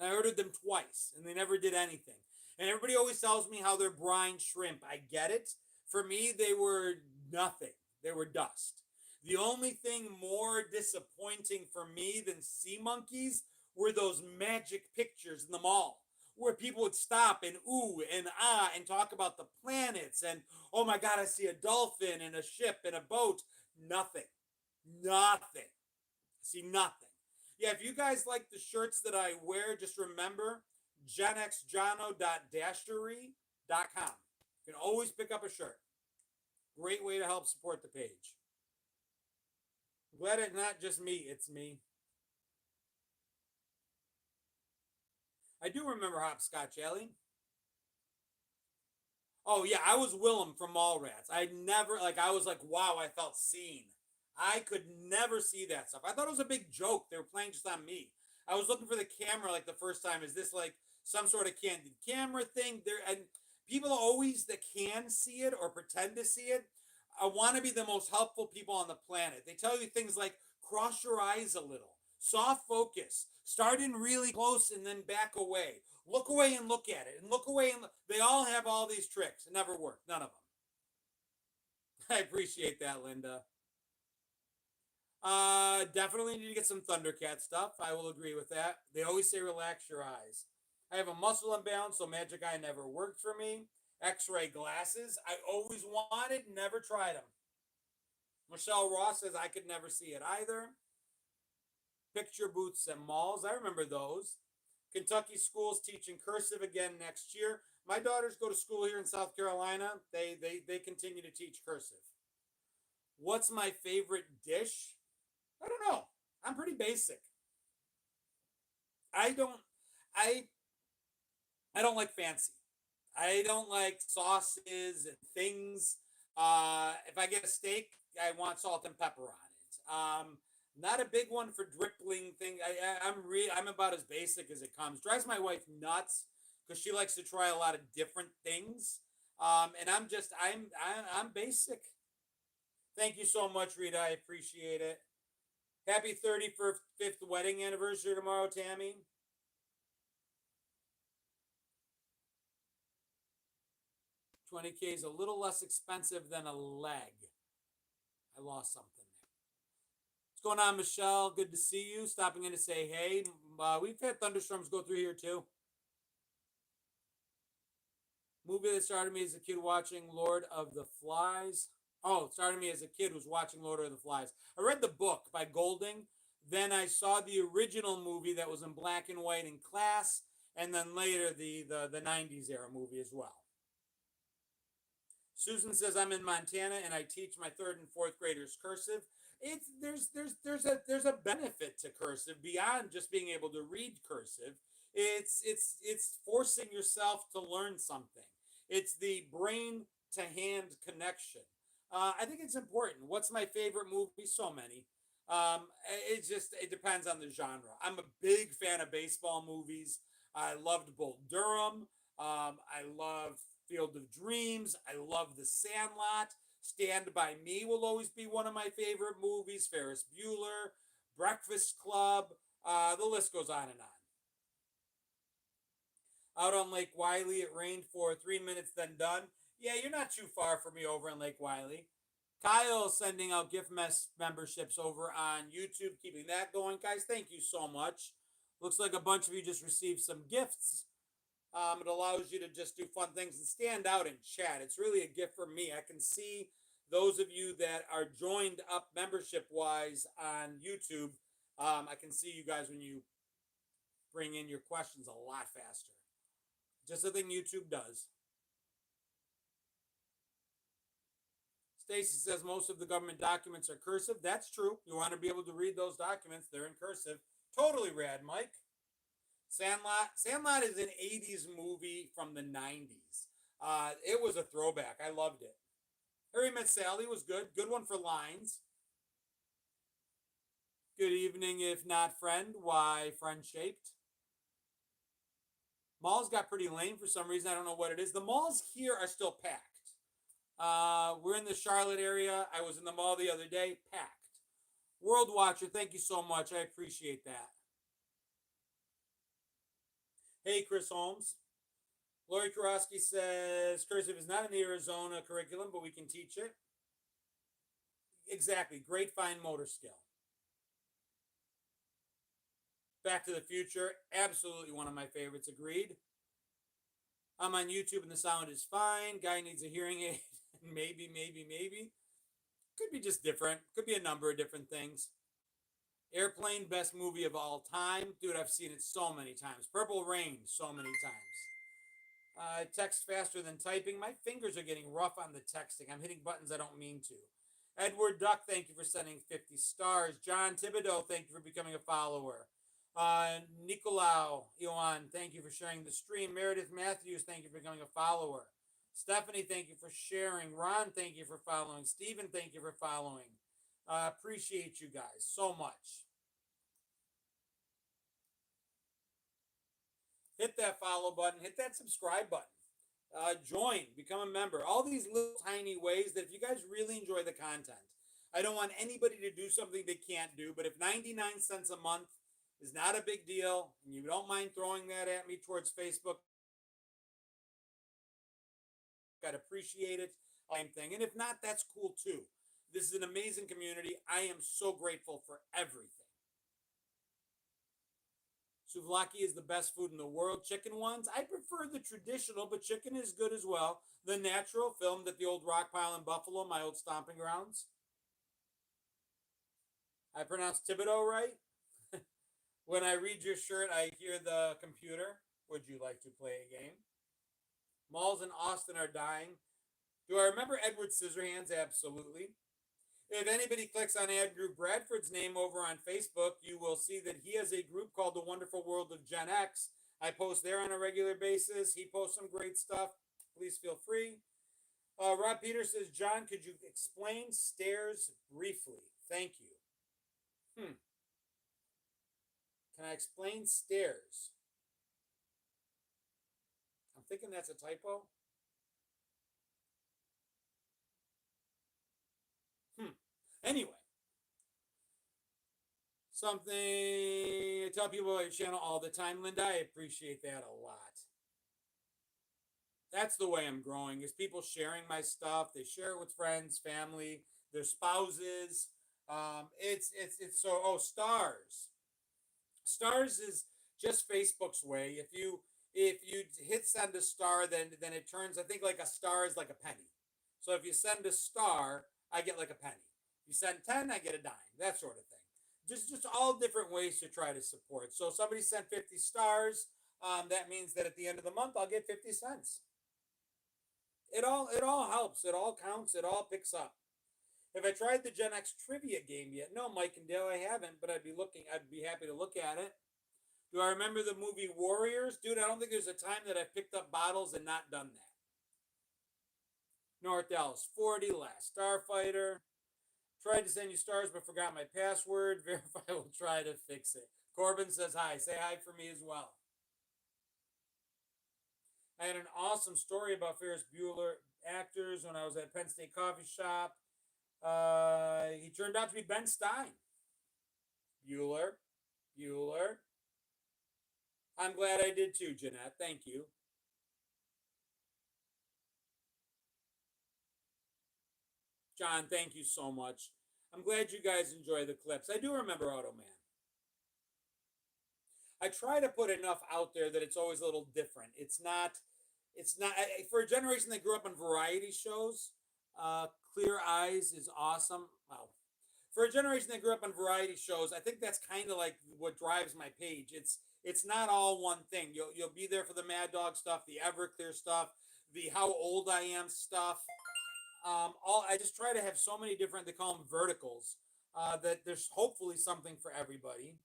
I ordered them twice, and they never did anything. And everybody always tells me how they're brine shrimp. I get it. For me, they were nothing. They were dust. The only thing more disappointing for me than sea monkeys were those magic pictures in the mall where people would stop and ooh and ah and talk about the planets and oh my God, I see a dolphin and a ship and a boat. Nothing. Nothing. I see nothing. Yeah, if you guys like the shirts that I wear, just remember genxjono.dashery.com. You can always pick up a shirt. Great way to help support the page. I'm glad it's not just me, it's me. I do remember Hopscotch Alley. Oh yeah, I was Willem from Mallrats. I never I was like, wow, I felt seen. I could never see that stuff. I thought it was a big joke. They were playing just on me. I was looking for the camera like the first time. Is this like some sort of candid camera thing? There and people always that can see it or pretend to see it. I want to be the most helpful people on the planet. They tell you things like cross your eyes a little, soft focus, start in really close and then back away. Look away and look at it, and look away and they all have all these tricks. It never worked. None of them. I appreciate that, Linda. Definitely need to get some Thundercat stuff. I will agree with that. They always say relax your eyes. I have a muscle imbalance, so Magic Eye never worked for me. X-ray glasses, I always wanted, never tried them. Michelle Ross says I could never see it either. picture booths at malls. I remember those. Kentucky schools teaching cursive again next year. My daughters go to school here in South Carolina. They continue to teach cursive. What's my favorite dish? I don't know. I'm pretty basic. I don't I I don't like fancy. I don't like sauces and things. If I get a steak, I want salt and pepper on it. Not a big one for dripping thing. I'm about as basic as it comes. Drives my wife nuts because she likes to try a lot of different things. And I'm basic. Thank you so much, Rita. I appreciate it. Happy 35th wedding anniversary tomorrow, Tammy. 20K is a little less expensive than a leg. I lost something there. What's going on, Michelle? Good to see you. Stopping in to say hey. We've had thunderstorms go through here too. Movie that started me as a kid watching Lord of the Flies. Oh, it started me as a kid was watching Lord of the Flies. I read the book by Golding. Then I saw the original movie that was in black and white in class, and then later the 90s era movie as well. Susan says I'm in Montana and I teach my third and fourth graders cursive. There's a benefit to cursive beyond just being able to read cursive. It's forcing yourself to learn something. It's the brain to hand connection. I think it's important. What's my favorite movie? So many. It depends on the genre. I'm a big fan of baseball movies. I loved Bull Durham. I love Field of Dreams. I love The Sandlot. Stand By Me will always be one of my favorite movies. Ferris Bueller, Breakfast Club. The list goes on and on. Out on Lake Wylie, it rained for 3 minutes, then done. Yeah, you're not too far from me over in Lake Wylie. Kyle sending out gift memberships over on YouTube, keeping that going. Guys, thank you so much. Looks like a bunch of you just received some gifts. It allows you to just do fun things and stand out in chat. It's really a gift for me. I can see those of you that are joined up membership-wise on YouTube. I can see you guys when you bring in your questions a lot faster. Just a thing YouTube does. Stacy says most of the government documents are cursive. That's true. You want to be able to read those documents. They're in cursive. Totally rad, Mike. Sandlot. Sandlot is an 80s movie from the 90s. It was a throwback. I loved it. Harry Met Sally was good. Good one for lines. Good evening, if not friend. Why friend-shaped? Malls got pretty lame for some reason. I don't know what it is. The malls here are still packed. We're in the Charlotte area. I was in the mall the other day. Packed. World Watcher, thank you so much. I appreciate that. Hey, Chris Holmes. Lori Karosky says cursive is not in the Arizona curriculum, but we can teach it. Exactly. Great fine motor skill. Back to the Future, absolutely one of my favorites. Agreed. I'm on YouTube and the sound is fine. Guy needs a hearing aid. maybe. Could be just different. Could be a number of different things. Airplane, best movie of all time. Dude, I've seen it so many times. Purple Rain, so many times. Text faster than typing. My fingers are getting rough on the texting. I'm hitting buttons I don't mean to. Edward Duck, thank you for sending 50 stars. John Thibodeau, thank you for becoming a follower. Nicolau Ioan, thank you for sharing the stream. Meredith Matthews, thank you for becoming a follower. Stephanie, thank you for sharing. Ron, thank you for following. Stephen, thank you for following. Appreciate you guys so much. Hit that follow button. Hit that subscribe button. Join. Become a member. All these little tiny ways that if you guys really enjoy the content, I don't want anybody to do something they can't do, but if 99 cents a month is not a big deal, and you don't mind throwing that at me towards Facebook, I'd appreciate it. Same thing. And if not, that's cool too. This is an amazing community. I am so grateful for everything. Souvlaki is the best food in the world. Chicken ones, I prefer the traditional, but chicken is good as well. The natural, filmed at the old rock pile in Buffalo, my old stomping grounds. I pronounced Thibodeau right? When I read your shirt, I hear the computer. Would you like to play a game? Malls in Austin are dying. Do I remember Edward Scissorhands? Absolutely. If anybody clicks on Ad Group Bradford's name over on Facebook, you will see that he has a group called The Wonderful World of Gen X. I post there on a regular basis. He posts some great stuff. Please feel free. Rob Peter says, John, could you explain stairs briefly? Thank you. Can I explain stairs? I'm thinking that's a typo. Anyway, something I tell people about your channel all the time, Linda. I appreciate that a lot. That's the way I'm growing, is people sharing my stuff. They share it with friends, family, their spouses. It's so, oh, stars. Stars is just Facebook's way. If you hit send a star, then it turns, I think, like a star is like a penny. So if you send a star, I get like a penny. If you send 10, I get a dime. That sort of thing. Just all different ways to try to support. So if somebody sent 50 stars, that means that at the end of the month I'll get 50 cents. It all helps. It all counts. It all picks up. Have I tried the Gen X trivia game yet? No, Mike and Dale, I haven't, but I'd be happy to look at it. Do I remember the movie Warriors? Dude, I don't think there's a time that I've picked up bottles and not done that. North Dallas 40, Last Starfighter. Tried to send you stars but forgot my password. Verify will try to fix it. Corbin says hi. Say hi for me as well. I had an awesome story about Ferris Bueller actors when I was at Penn State Coffee Shop. He turned out to be Ben Stein. Bueller. Bueller. I'm glad I did too, Jeanette. Thank you. John, thank you so much. I'm glad you guys enjoy the clips. I do remember Automan. I try to put enough out there that it's always a little different. It's not for a generation that grew up on variety shows. Clear Eyes is awesome. Well, for a generation that grew up on variety shows, I think that's kind of like what drives my page. It's not all one thing. You'll be there for the Mad Dog stuff, the Everclear stuff, the How Old I Am stuff. All I just try to have so many different. They call them verticals. That there's hopefully something for everybody.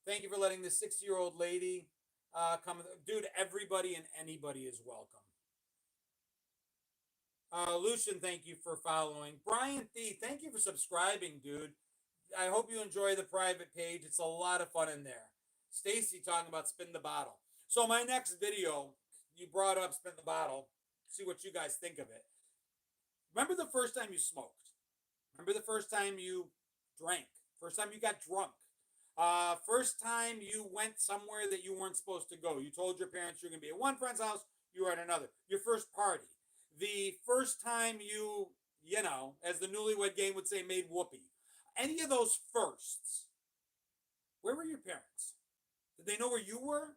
Thank you for letting this 60-year-old lady come. Dude, everybody and anybody is welcome. Lucian, thank you for following. Brian Thee, thank you for subscribing, dude. I hope you enjoy the private page. It's a lot of fun in there. Stacy talking about spin the bottle. So my next video, you brought up spin the bottle. See what you guys think of it. Remember the first time you smoked? Remember the first time you drank? First time you got drunk? First time you went somewhere that you weren't supposed to go. You told your parents you're going to be at one friend's house, you were at another. Your first party. The first time you, as the newlywed game would say, made whoopee. Any of those firsts, where were your parents? Did they know where you were?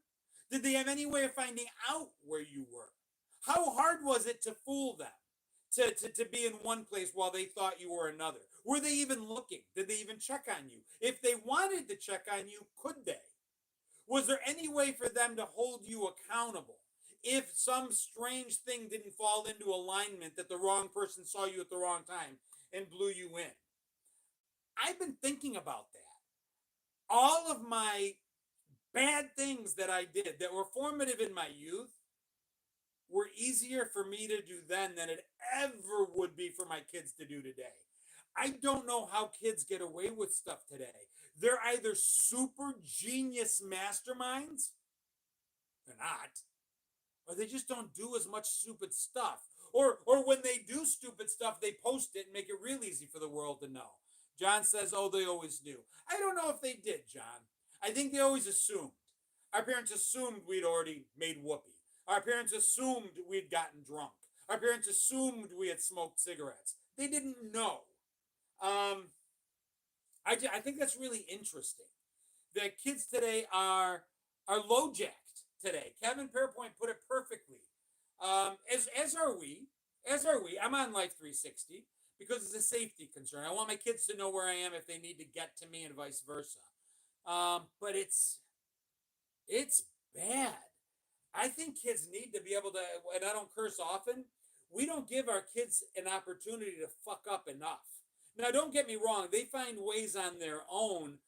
Did they have any way of finding out where you were? How hard was it to fool them? To be in one place while they thought you were another? Were they even looking? Did they even check on you? If they wanted to check on you, could they? Was there any way for them to hold you accountable? If some strange thing didn't fall into alignment, that the wrong person saw you at the wrong time and blew you in. I've been thinking about that. All of my bad things that I did that were formative in my youth were easier for me to do then than it ever would be for my kids to do today. I don't know how kids get away with stuff today. They're either super genius masterminds, they're not, or they just don't do as much stupid stuff. Or when they do stupid stuff, they post it and make it real easy for the world to know. John says, oh, they always knew. I don't know if they did, John. I think they always assumed. Our parents assumed we'd already made whoopee. Our parents assumed we'd gotten drunk. Our parents assumed we had smoked cigarettes. They didn't know. I think that's really interesting. That kids today are low jacked today. Kevin Pearpoint put it perfectly. As are we. As are we. I'm on Life 360 because it's a safety concern. I want my kids to know where I am if they need to get to me and vice versa. But it's It's bad. I think kids need to be able to, and I don't curse often. We don't give our kids an opportunity to fuck up enough. Now, don't get me wrong, they find ways on their own,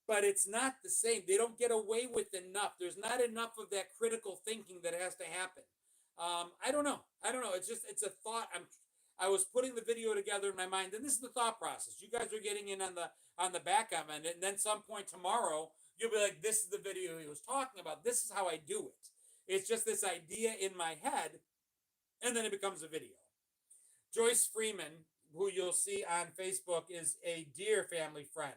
but it's not the same. They don't get away with enough. There's not enough of that critical thinking that has to happen. I don't know. I don't know. It's a thought. I was putting the video together in my mind, and this is the thought process. You guys are getting in on the back of it, and then some point tomorrow you'll be like, "This is the video he was talking about. This is how I do it." It's just this idea in my head, and then it becomes a video. Joyce Freeman, who you'll see on Facebook, is a dear family friend.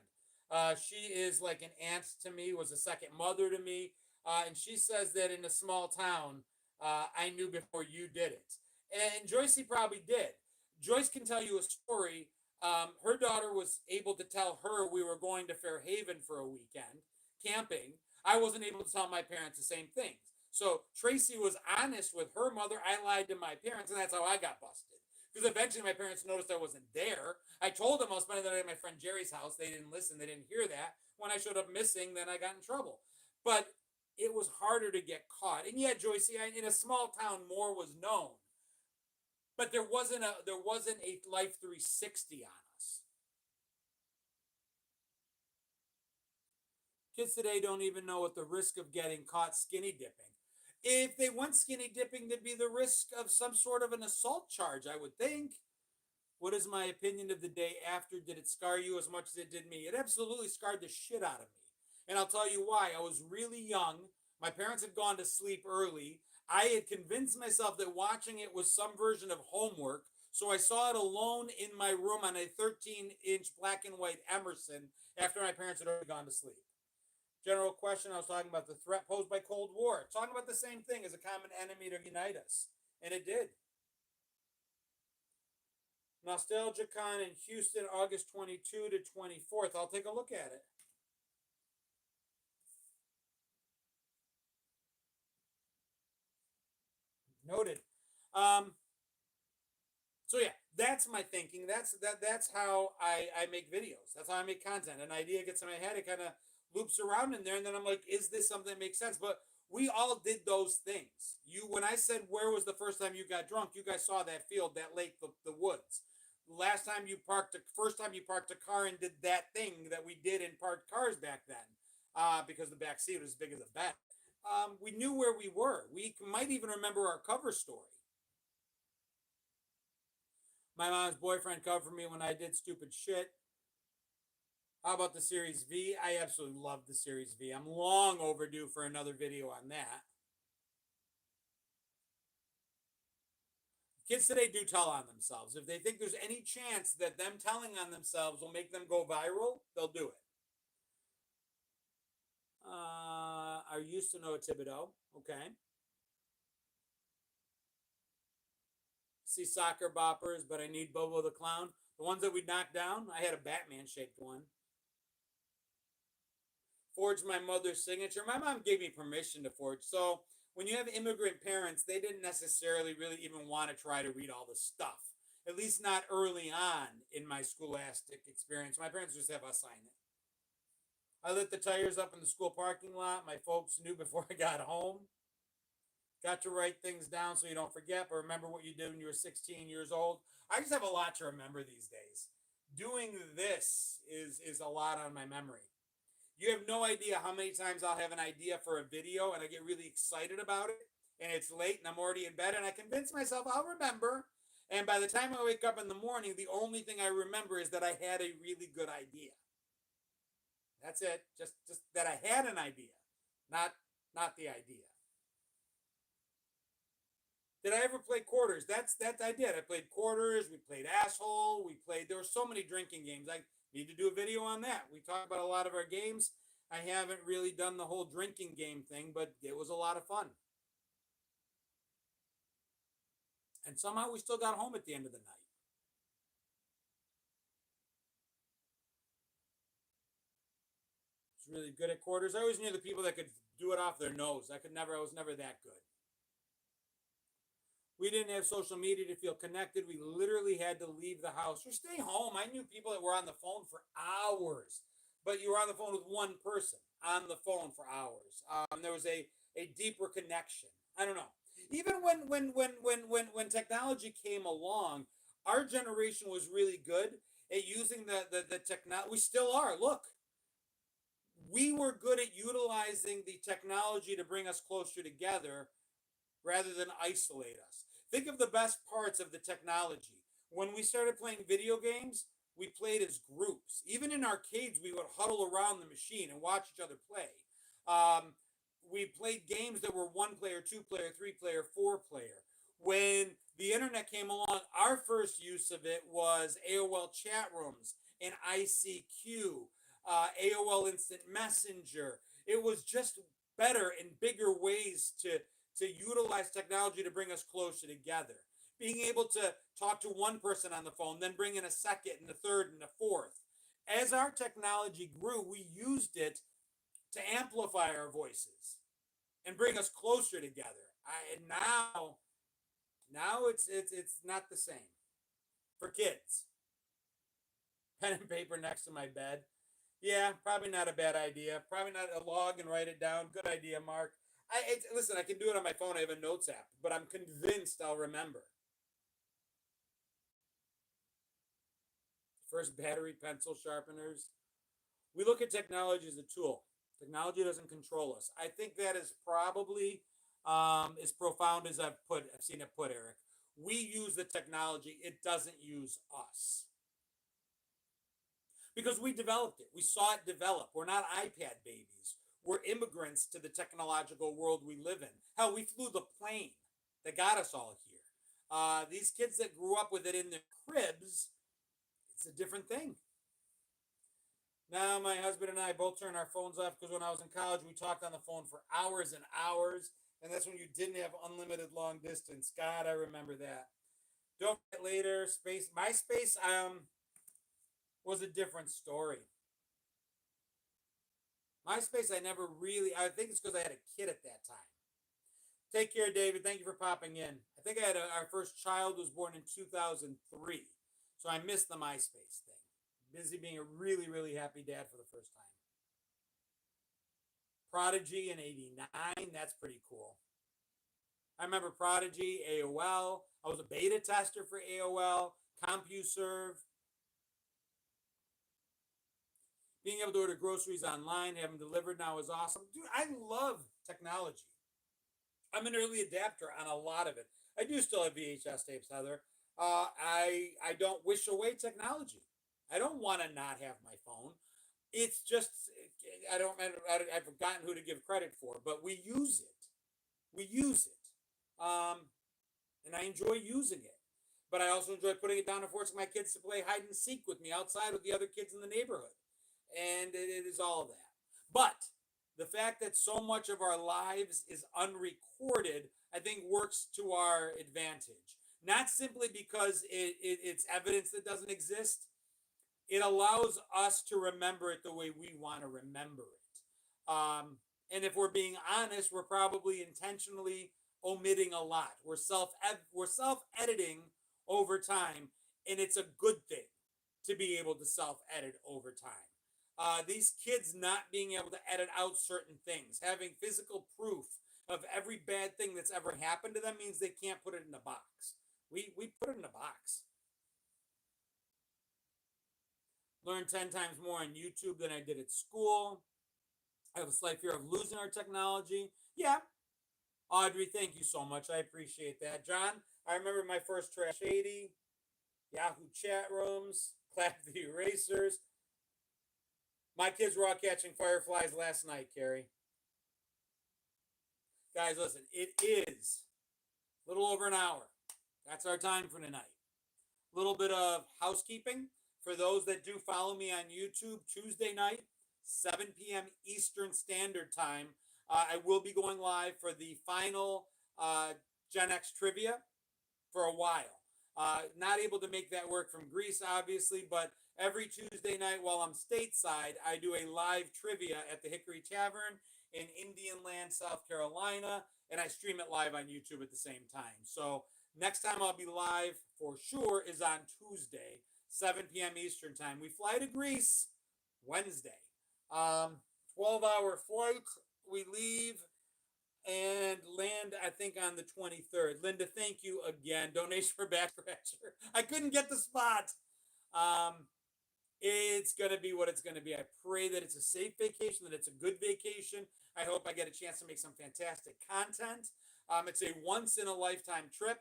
She is like an aunt to me, was a second mother to me. And she says that in a small town, I knew before you did it. And Joyce probably did. Joyce can tell you a story. Her daughter was able to tell her we were going to Fairhaven for a weekend camping. I wasn't able to tell my parents the same things. So Tracy was honest with her mother. I lied to my parents, and that's how I got busted. Because eventually my parents noticed I wasn't there. I told them I was spending the night at my friend Jerry's house. They didn't listen. They didn't hear that. When I showed up missing, then I got in trouble. But it was harder to get caught. And yeah, Joyce, in a small town, more was known. But there wasn't a Life 360 on us. Kids today don't even know what the risk of getting caught skinny dipping. If they went skinny dipping, there'd be the risk of some sort of an assault charge, I would think. What is my opinion of the day after? Did it scar you as much as it did me? It absolutely scarred the shit out of me. And I'll tell you why. I was really young. My parents had gone to sleep early. I had convinced myself that watching it was some version of homework. So I saw it alone in my room on a 13-inch black and white Emerson after my parents had already gone to sleep. General question, I was talking about the threat posed by Cold War. Talking about the same thing as a common enemy to unite us. And it did. NostalgiaCon in Houston, August 22 to 24th. I'll take a look at it. Noted. So yeah, that's my thinking. That's how I make videos. That's how I make content. An idea gets in my head, it kind of loops around in there, and then I'm like, is this something that makes sense? But we all did those things. When I said where was the first time you got drunk, you guys saw that field, that lake, the woods. First time you parked a car and did that thing that we did in parked cars back then, because the back seat was as big as a bed. We knew where we were. We might even remember our cover story. My mom's boyfriend covered me when I did stupid shit. How about the Series V? I absolutely love the Series V. I'm long overdue for another video on that. Kids today do tell on themselves. If they think there's any chance that them telling on themselves will make them go viral, they'll do it. I used to know a Thibodeau. Okay. See soccer boppers, but I need Bobo the Clown. The ones that we knocked down, I had a Batman shaped one. Forged my mother's signature. My mom gave me permission to forge. So when you have immigrant parents, they didn't necessarily really even want to try to read all the stuff. At least not early on in my scholastic experience. My parents just have us sign it. I lit the tires up in the school parking lot. My folks knew before I got home. Got to write things down so you don't forget, but remember what you did when you were 16 years old. I just have a lot to remember these days. Doing this is a lot on my memory. You have no idea how many times I'll have an idea for a video and I get really excited about it, and it's late and I'm already in bed and I convince myself I'll remember. And by the time I wake up in the morning, the only thing I remember is that I had a really good idea. That's it. Just that I had an idea, not the idea. Did I ever play quarters? That's I did. I played quarters. We played asshole. There were so many drinking games. I need to do a video on that. We talk about a lot of our games. I haven't really done the whole drinking game thing, but it was a lot of fun. And somehow we still got home at the end of the night. It's really good at quarters. I always knew the people that could do it off their nose. I was never that good. We didn't have social media to feel connected. We literally had to leave the house or stay home. I knew people that were on the phone for hours. but you were on the phone with one person on the phone for hours. There was a deeper connection. I don't know. Even when technology came along, our generation was really good at using the technology. We still are. Look, we were good at utilizing the technology to bring us closer together rather than isolate us. Think of the best parts of the technology. When we started playing video games, we played as groups. Even in arcades, we would huddle around the machine and watch each other play. Um, we played games that were one player, two player, three player, four player. When the internet came along, our first use of it was AOL chat rooms and ICQ, AOL Instant Messenger. It was just better and bigger ways to utilize technology to bring us closer together. Being able to talk to one person on the phone, then bring in a second and a third and a fourth. As our technology grew, we used it to amplify our voices and bring us closer together. And now it's not the same for kids. Pen and paper next to my bed. Yeah, probably not a bad idea. Probably not a log and write it down. Good idea, Mark. Listen, I can do it on my phone. I have a notes app, but I'm convinced I'll remember. First battery pencil sharpeners. We look at technology as a tool. Technology doesn't control us. I think that is probably as profound as I've seen it put, Eric. We use the technology. It doesn't use us. Because we developed it. We saw it develop. We're not iPad babies. We're immigrants to the technological world we live in. Hell, we flew the plane that got us all here. These kids that grew up with it in their cribs, it's a different thing. Now, my husband and I both turned our phones off because when I was in college, we talked on the phone for hours and hours. And that's when you didn't have unlimited long distance. God, I remember that. Don't forget later, MySpace was a different story. MySpace, I think it's because I had a kid at that time. Take care, David. Thank you for popping in. I think our first child was born in 2003. So I missed the MySpace thing. Busy being a really, really happy dad for the first time. Prodigy in 89. That's pretty cool. I remember Prodigy, AOL. I was a beta tester for AOL, CompuServe. Being able to order groceries online, have them delivered now is awesome. Dude, I love technology. I'm an early adapter on a lot of it. I do still have VHS tapes, Heather. I don't wish away technology. I don't want to not have my phone. It's just I've forgotten who to give credit for, but we use it. We use it, and I enjoy using it. But I also enjoy putting it down and forcing my kids to play hide and seek with me outside with the other kids in the neighborhood, and it is all that. But the fact that so much of our lives is unrecorded, I think, works to our advantage. Not simply because it's evidence that doesn't exist. It allows us to remember it the way we want to remember it. And if we're being honest, we're probably intentionally omitting a lot. We're self-editing over time, and it's a good thing to be able to self-edit over time. These kids not being able to edit out certain things, having physical proof of every bad thing that's ever happened to them means they can't put it in a box. We put it in a box. Learned 10 times more on YouTube than I did at school. I have a slight fear of losing our technology. Yeah. Audrey, thank you so much. I appreciate that. John, I remember my first Trash 80, Yahoo chat rooms, Clap the Erasers. My kids were all catching fireflies last night, Carrie. Guys, listen, it is a little over an hour. That's our time for tonight. A little bit of housekeeping. For those that do follow me on YouTube, Tuesday night, 7 p.m. Eastern Standard Time, I will be going live for the final Gen X trivia for a while. Not able to make that work from Greece, obviously, but every Tuesday night while I'm stateside, I do a live trivia at the Hickory Tavern in Indian Land, South Carolina, and I stream it live on YouTube at the same time. So next time I'll be live for sure is on Tuesday, 7 p.m. Eastern Time. We fly to Greece Wednesday. Um, 12-hour flight. We leave and land, I think, on the 23rd. Linda, thank you again. Donation for back scratcher. I couldn't get the spot. Um, it's going to be what it's going to be. I pray that it's a safe vacation, that it's a good vacation. I hope I get a chance to make some fantastic content. It's a once in a lifetime trip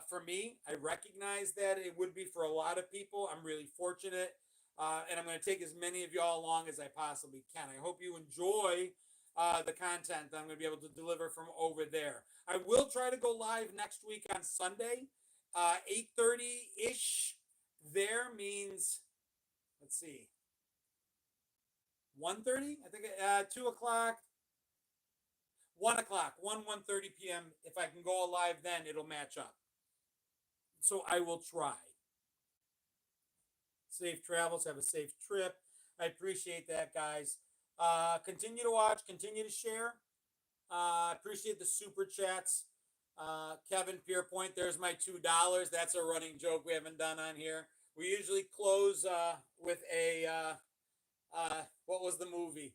for me. I recognize that it would be for a lot of people. I'm really fortunate. And I'm going to take as many of y'all along as I possibly can. I hope you enjoy the content that I'm going to be able to deliver from over there. I will try to go live next week on Sunday, 8:30 ish. There means, let's see, 1:30. I think 2 o'clock, 1 o'clock, 1:30 p.m. If I can go live, then it'll match up. So I will try. Safe travels. Have a safe trip. I appreciate that, guys. Continue to watch. Continue to share. Appreciate the super chats. Kevin Pierpoint, there's my $2. That's a running joke we haven't done on here. We usually close with a what was the movie?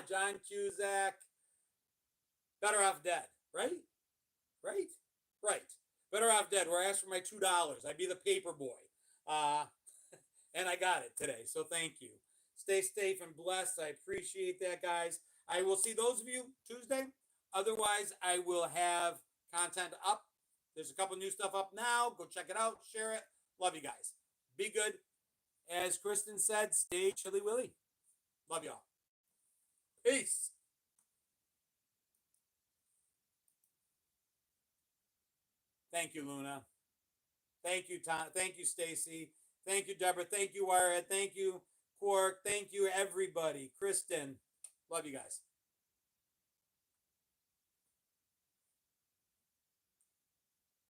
John Cusack. Better Off Dead, right? Right? Right. Better Off Dead, where I asked for my $2. I'd be the paper boy. And I got it today. So thank you. Stay safe and blessed. I appreciate that, guys. I will see those of you Tuesday. Otherwise, I will have content up. There's a couple new stuff up now. Go check it out. Share it. Love you guys. Be good. As Kristen said, stay chilly willy. Love y'all. Peace. Thank you, Luna. Thank you, Tom. Thank you, Stacy. Thank you, Deborah. Thank you, Wirehead. Thank you, Quark. Thank you, everybody. Kristen. Love you guys.